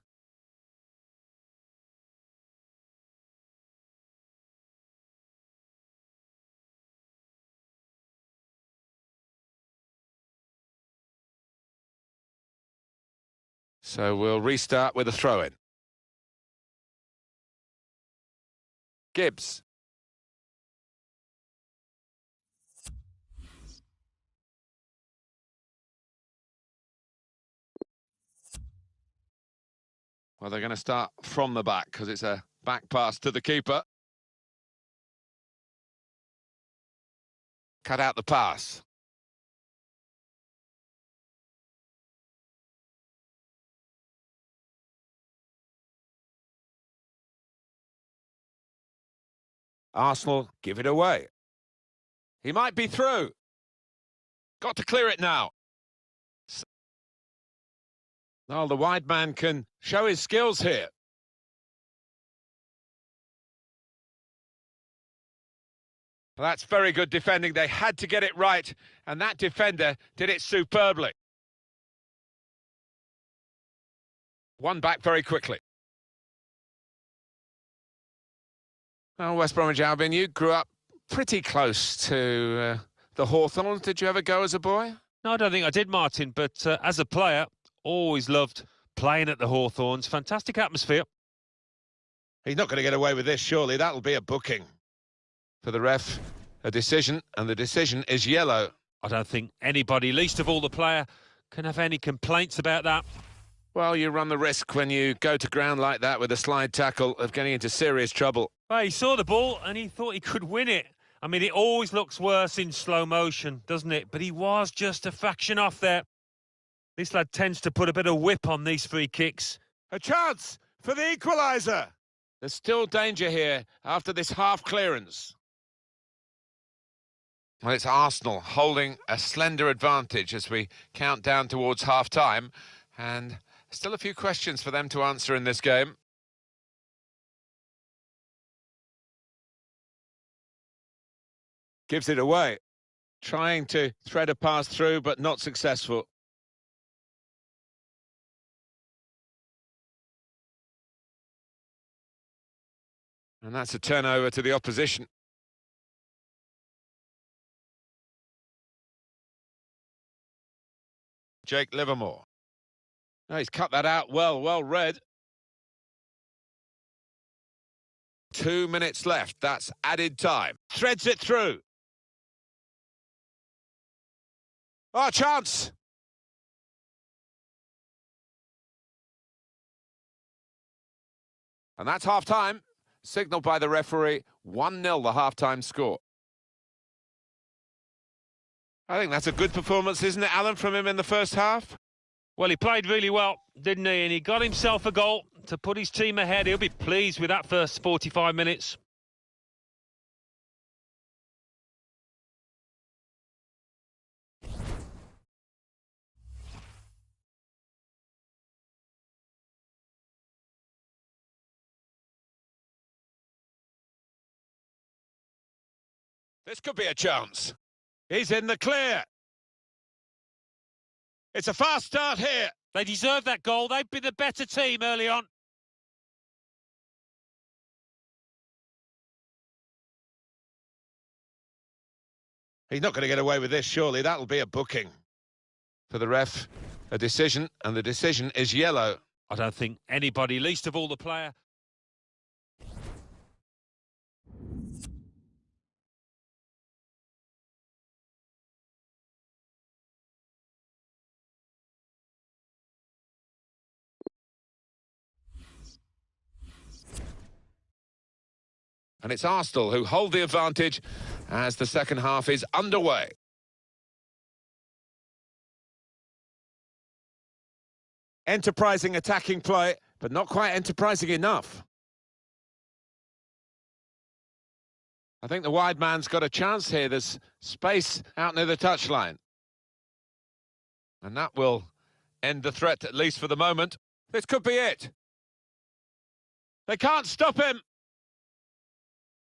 So we'll restart with a throw-in. Gibbs. Well, they're going to start from the back because it's a back pass to the keeper. Cut out the pass. Arsenal give it away. He might be through. Got to clear it now. Oh, the wide man can show his skills here. Well, that's very good defending. They had to get it right, and that defender did it superbly. One back very quickly. Well, West Bromwich Albion, you grew up pretty close to the Hawthorns. Did you ever go as a boy? No, I don't think I did, Martin, but as a player, always loved playing at the Hawthorns. Fantastic atmosphere. He's not going to get away with this, surely. That'll be a booking. For the ref, a decision, and the decision is yellow. I don't think anybody, least of all the player, can have any complaints about that. Well, you run the risk when you go to ground like that with a slide tackle of getting into serious trouble. Well, he saw the ball and he thought he could win it. I mean, it always looks worse in slow motion, doesn't it? But he was just a fraction off there. This lad tends to put a bit of whip on these free kicks. A chance for the equaliser. There's still danger here after this half clearance. Well, it's Arsenal holding a slender advantage as we count down towards half-time. And still a few questions for them to answer in this game. Gives it away. Trying to thread a pass through, but not successful. And that's a turnover to the opposition. Jake Livermore. Oh, he's cut that out well read. 2 minutes left, that's added time. Threads it through. Oh, chance! And that's half-time, signalled by the referee, 1-0 the half-time score. I think that's a good performance, isn't it, Alan, from him in the first half? Well, he played really well, didn't he? And he got himself a goal to put his team ahead. He'll be pleased with that first 45 minutes. This could be a chance. He's in the clear. It's a fast start here. They deserve that goal. They've been the better team early on. He's not going to get away with this, surely. That'll be a booking. For the ref, a decision, and the decision is yellow. I don't think anybody, least of all the player. And it's Arsenal who hold the advantage as the second half is underway. Enterprising attacking play, but not quite enterprising enough. I think the wide man's got a chance here. There's space out near the touchline. And that will end the threat, at least for the moment. This could be it. They can't stop him.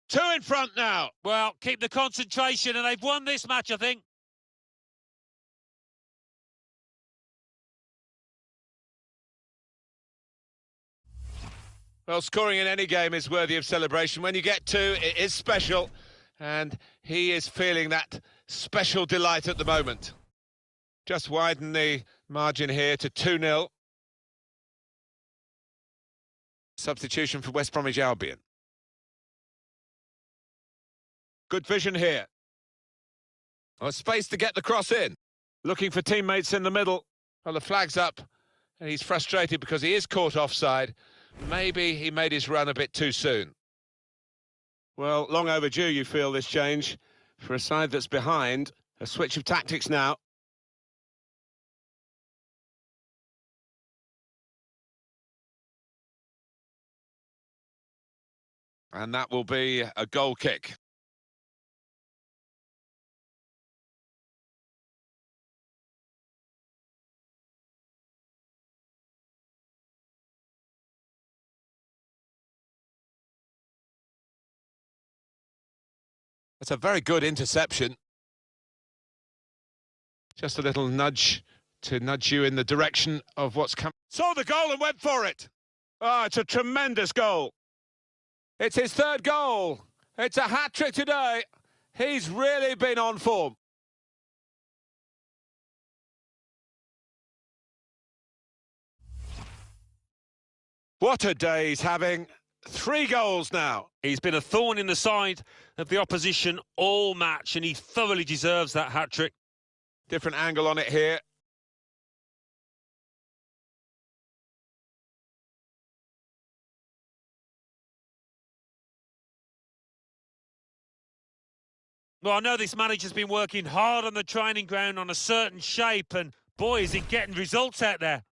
Two in front now. Well, keep the concentration, and they've won this match, I think. Well, scoring in any game is worthy of celebration. When you get two, it is special. And he is feeling that special delight at the moment. Just widen the margin here to 2-0. Substitution for West Bromwich Albion. Good vision here. Oh, space to get the cross in. Looking for teammates in the middle. Well, the flag's up, and he's frustrated because he is caught offside. Maybe he made his run a bit too soon. Well, long overdue, you feel, this change. For a side that's behind, a switch of tactics now. And that will be a goal kick. It's a very good interception. Just a little nudge to nudge you in the direction of what's coming. Saw the goal and went for it. Oh, it's a tremendous goal. It's his third goal. It's a hat-trick today. He's really been on form. What a day he's having. 3 goals now. He's been a thorn in the side of the opposition all match, and he thoroughly deserves that hat-trick. Different angle on it here. Well, I know this manager's been working hard on the training ground on a certain shape, and boy, is he getting results out there.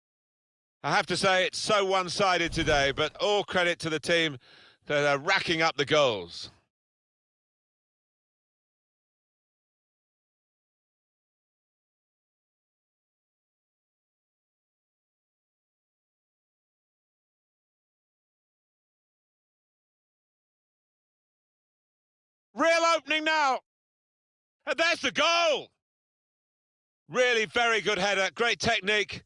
I have to say, it's so one-sided today, but all credit to the team that are racking up the goals. Real opening now. And there's the goal. Really very good header, great technique,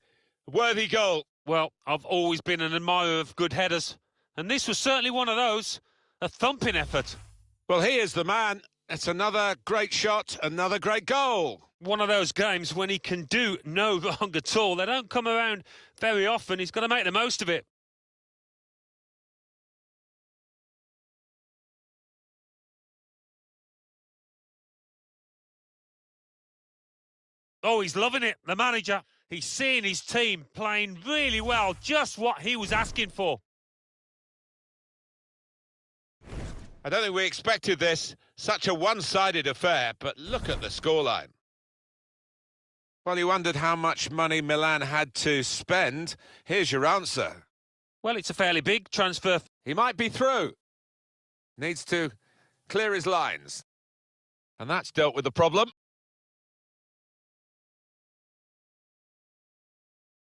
worthy goal. Well, I've always been an admirer of good headers, and this was certainly one of those. A thumping effort. Well, he is the man. It's another great shot, another great goal. One of those games when he can do no wrong at all. They don't come around very often. He's got to make the most of it. Oh, he's loving it, the manager. He's seeing his team playing really well, just what he was asking for. I don't think we expected this, such a one-sided affair, but look at the scoreline. Well, you wondered how much money Milan had to spend. Here's your answer. Well, it's a fairly big transfer. He might be through. Needs to clear his lines. And that's dealt with the problem.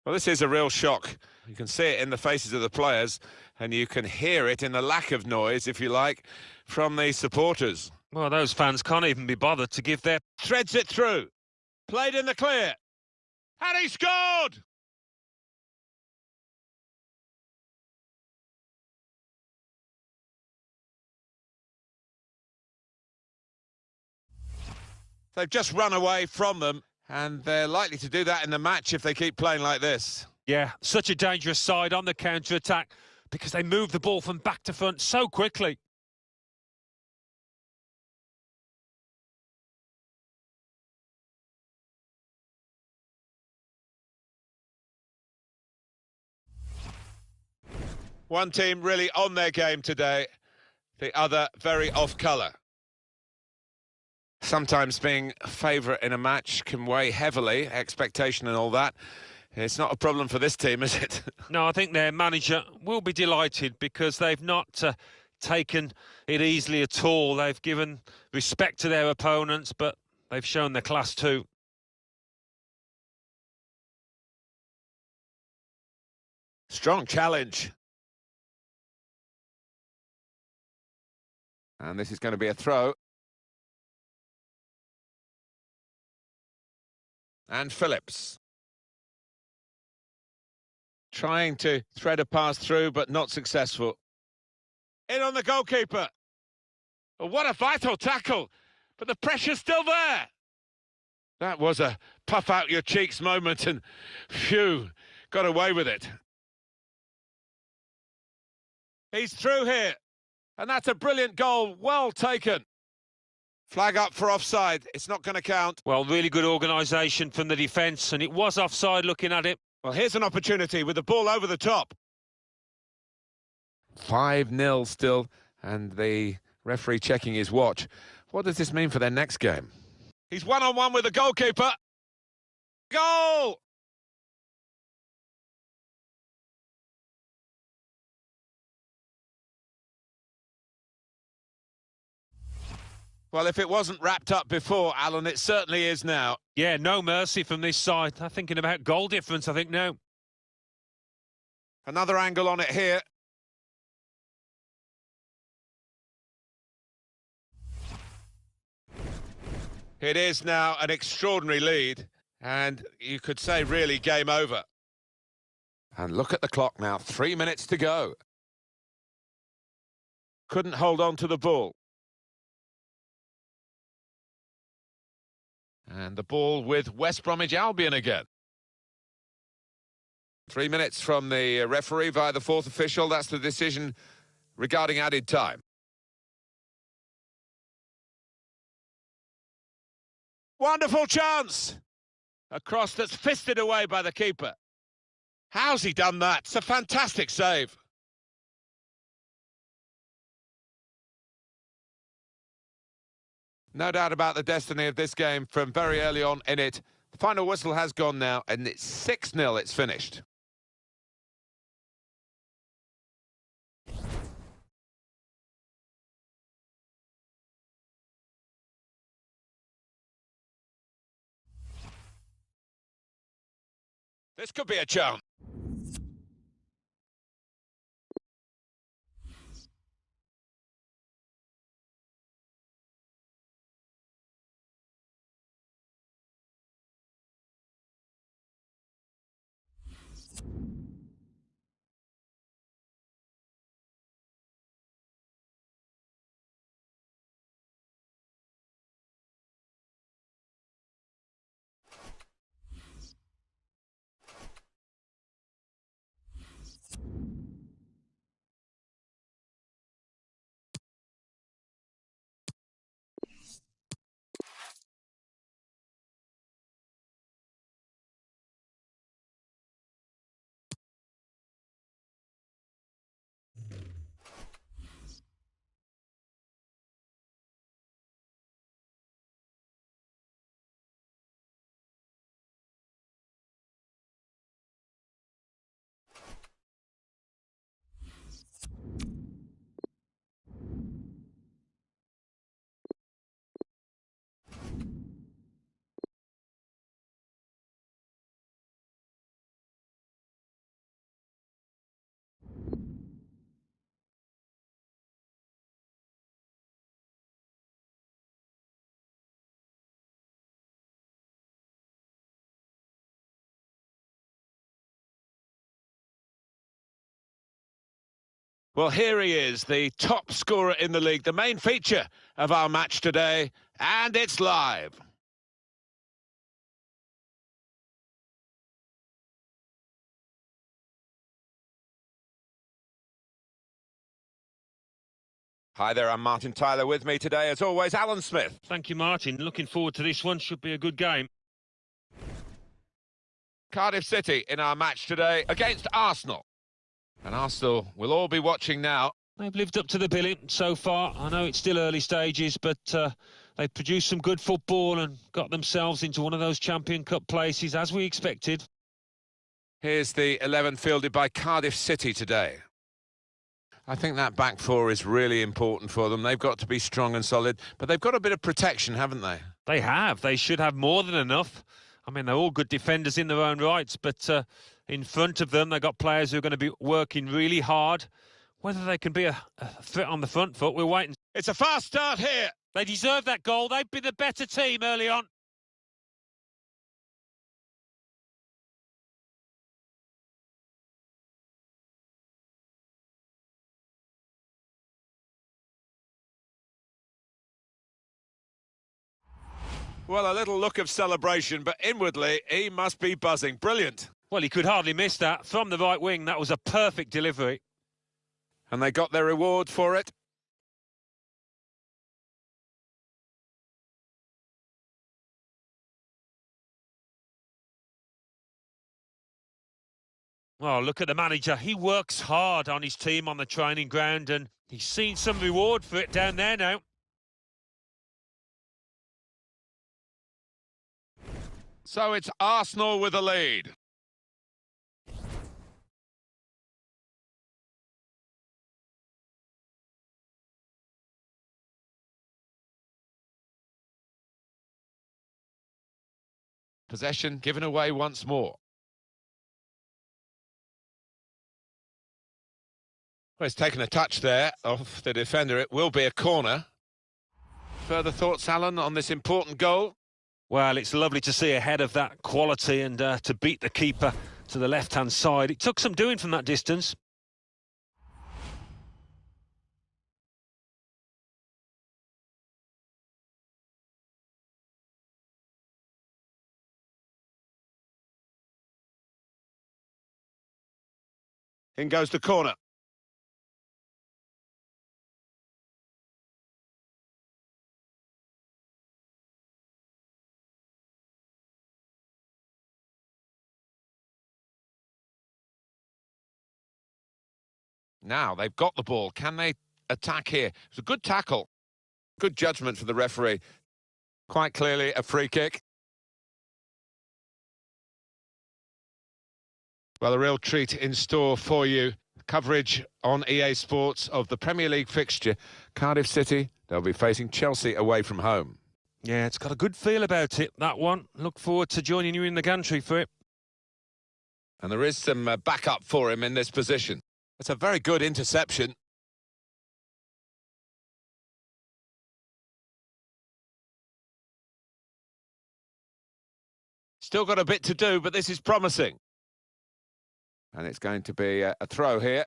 Well, this is a real shock. You can see it in the faces of the players, and you can hear it in the lack of noise, if you like, from the supporters. Well, those fans can't even be bothered to give their... Threads it through. Played in the clear. And he scored! They've just run away from them, and they're likely to do that in the match if they keep playing like this. Yeah, such a dangerous side on the counter-attack because they move the ball from back to front so quickly. One team really on their game today, the other very off-colour. Sometimes being a favourite in a match can weigh heavily, expectation and all that. It's not a problem for this team, is it? No, I think their manager will be delighted because they've not taken it easily at all. They've given respect to their opponents, but they've shown their class too. Strong challenge. And this is going to be a throw. And Phillips. Trying to thread a pass through, but not successful. In on the goalkeeper. Oh, what a vital tackle, but the pressure's still there. That was a puff out your cheeks moment, and phew, got away with it. He's through here, and that's a brilliant goal, well taken. Flag up for offside, it's not going to count. Well, really good organisation from the defence, and it was offside looking at it. Well, here's an opportunity with the ball over the top. 5-0 still, and the referee checking his watch. What does this mean for their next game? He's one-on-one with the goalkeeper. Goal! Well, if it wasn't wrapped up before, Alan, it certainly is now. Yeah, no mercy from this side. I'm thinking about goal difference, I think now. Another angle on it here. It is now an extraordinary lead, and you could say really game over. And look at the clock now, 3 minutes to go. Couldn't hold on to the ball. And the ball with West Bromwich Albion again. 3 minutes from the referee via the fourth official. That's the decision regarding added time. Wonderful chance! A cross that's fisted away by the keeper. How's he done that? It's a fantastic save. No doubt about the destiny of this game from very early on in it. The final whistle has gone now, and it's 6-0, it's finished. This could be a chance. Well, here he is, the top scorer in the league, the main feature of our match today, and it's live. Hi there, I'm Martin Tyler. With me today, as always, Alan Smith. Thank you, Martin. Looking forward to this one. Should be a good game. Cardiff City in our match today against Arsenal. And Arsenal will all be watching now. They've lived up to the billing so far. I know it's still early stages, but they've produced some good football and got themselves into one of those Champion Cup places, as we expected. Here's the 11 fielded by Cardiff City today. I think that back four is really important for them. They've got to be strong and solid, but they've got a bit of protection, haven't they? They have. They should have more than enough. I mean, they're all good defenders in their own rights, but in front of them, they've got players who are going to be working really hard. Whether they can be a threat on the front foot, we're waiting. It's a fast start here. They deserve that goal. They've been the better team early on. Well, a little look of celebration, but inwardly, he must be buzzing. Brilliant. Well, he could hardly miss that. From the right wing, that was a perfect delivery. And they got their reward for it. Well, look at the manager. He works hard on his team on the training ground, and he's seen some reward for it down there now. So it's Arsenal with the lead. Possession given away once more. Well, he's taken a touch there off the defender. It will be a corner. Further thoughts, Alan, on this important goal? Well, it's lovely to see a head of that quality and to beat the keeper to the left-hand side. It took some doing from that distance. In goes the corner. Now they've got the ball. Can they attack here? It's a good tackle. Good judgment for the referee. Quite clearly a free kick. Well, a real treat in store for you. Coverage on EA Sports of the Premier League fixture. Cardiff City, they'll be facing Chelsea away from home. Yeah, it's got a good feel about it, that one. Look forward to joining you in the gantry for it. And there is some backup for him in this position. It's a very good interception. Still got a bit to do, but this is promising. And it's going to be a throw here.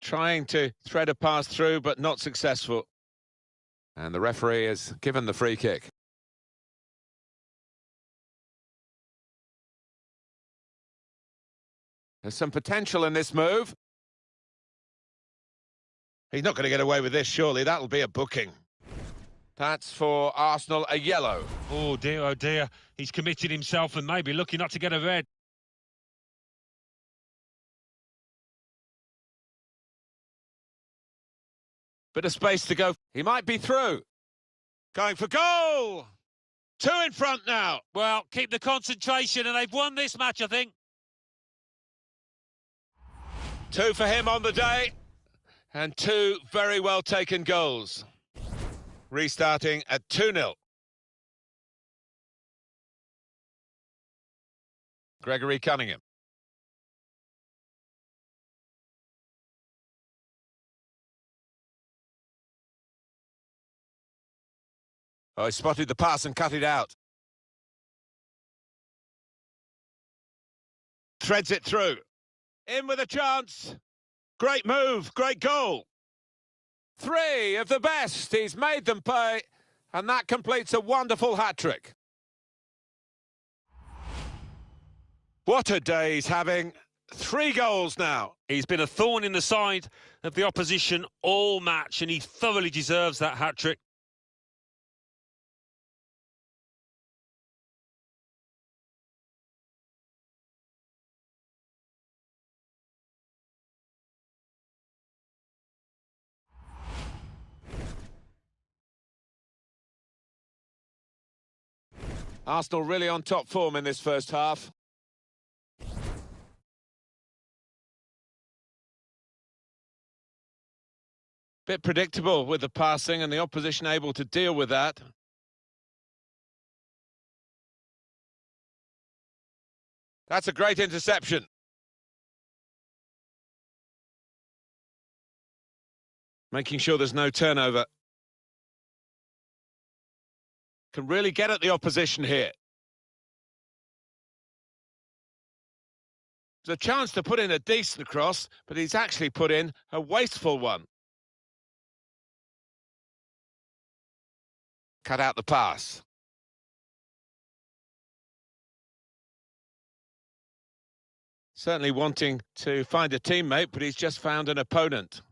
Trying to thread a pass through, but not successful. And the referee has given the free kick. There's some potential in this move. He's not going to get away with this, surely. That'll be a booking. That's for Arsenal, a yellow. Oh dear. He's committed himself and maybe lucky not to get a red. Bit of space to go. He might be through. Going for goal! 2 in front now. Well, keep the concentration and they've won this match, I think. 2 for him on the day. And 2 very well taken goals. Restarting at 2-0. Gregory Cunningham. Oh, he spotted the pass and cut it out. Threads it through. In with a chance. Great move, great goal. 3 of the best. He's made them pay, and that completes a wonderful hat-trick. What a day he's having. 3 goals now. He's been a thorn in the side of the opposition all match, and he thoroughly deserves that hat-trick. Arsenal really on top form in this first half. Bit predictable with the passing and the opposition able to deal with that. That's a great interception. making sure there's no turnover. Can really get at the opposition here. There's a chance to put in a decent cross, but he's actually put in a wasteful one. Cut out the pass. Certainly wanting to find a teammate, but he's just found an opponent.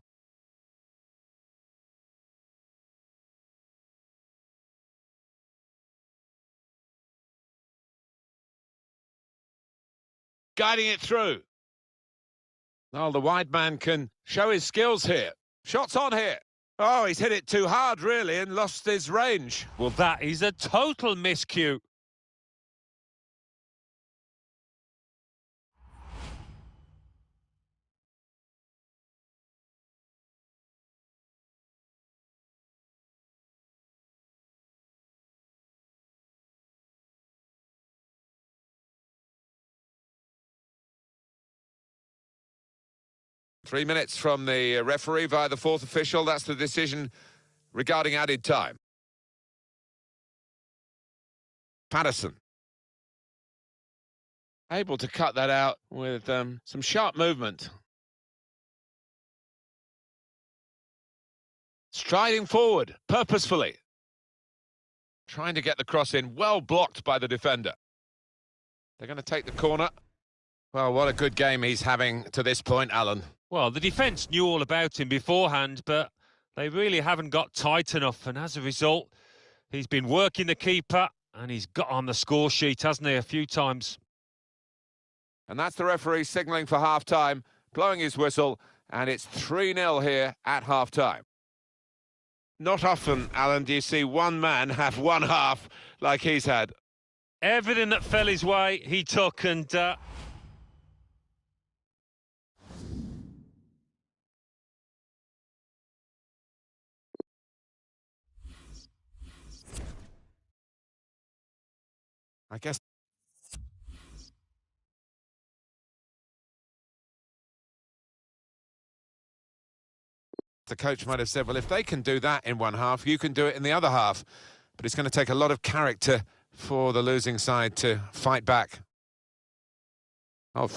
Guiding it through. Oh, the wide man can show his skills here. Shots on here. Oh, he's hit it too hard, really, and lost his range. Well, that is a total miscue. Three minutes from the referee via the fourth official. That's the decision regarding added time. Patterson. Able to cut that out with some sharp movement. Striding forward, purposefully. Trying to get the cross in, well blocked by the defender. They're going to take the corner. Well, what a good game he's having to this point, Alan. Well, the defence knew all about him beforehand, but they really haven't got tight enough, and as a result, he's been working the keeper, and he's got on the score sheet, hasn't he, a few times. And that's the referee signalling for half-time, blowing his whistle, and it's 3-0 here at half-time. Not often, Alan, do you see one man have one half like he's had. Everything that fell his way, he took, and... I guess the coach might have said, well, if they can do that in one half, you can do it in the other half. But it's going to take a lot of character for the losing side to fight back. Oh.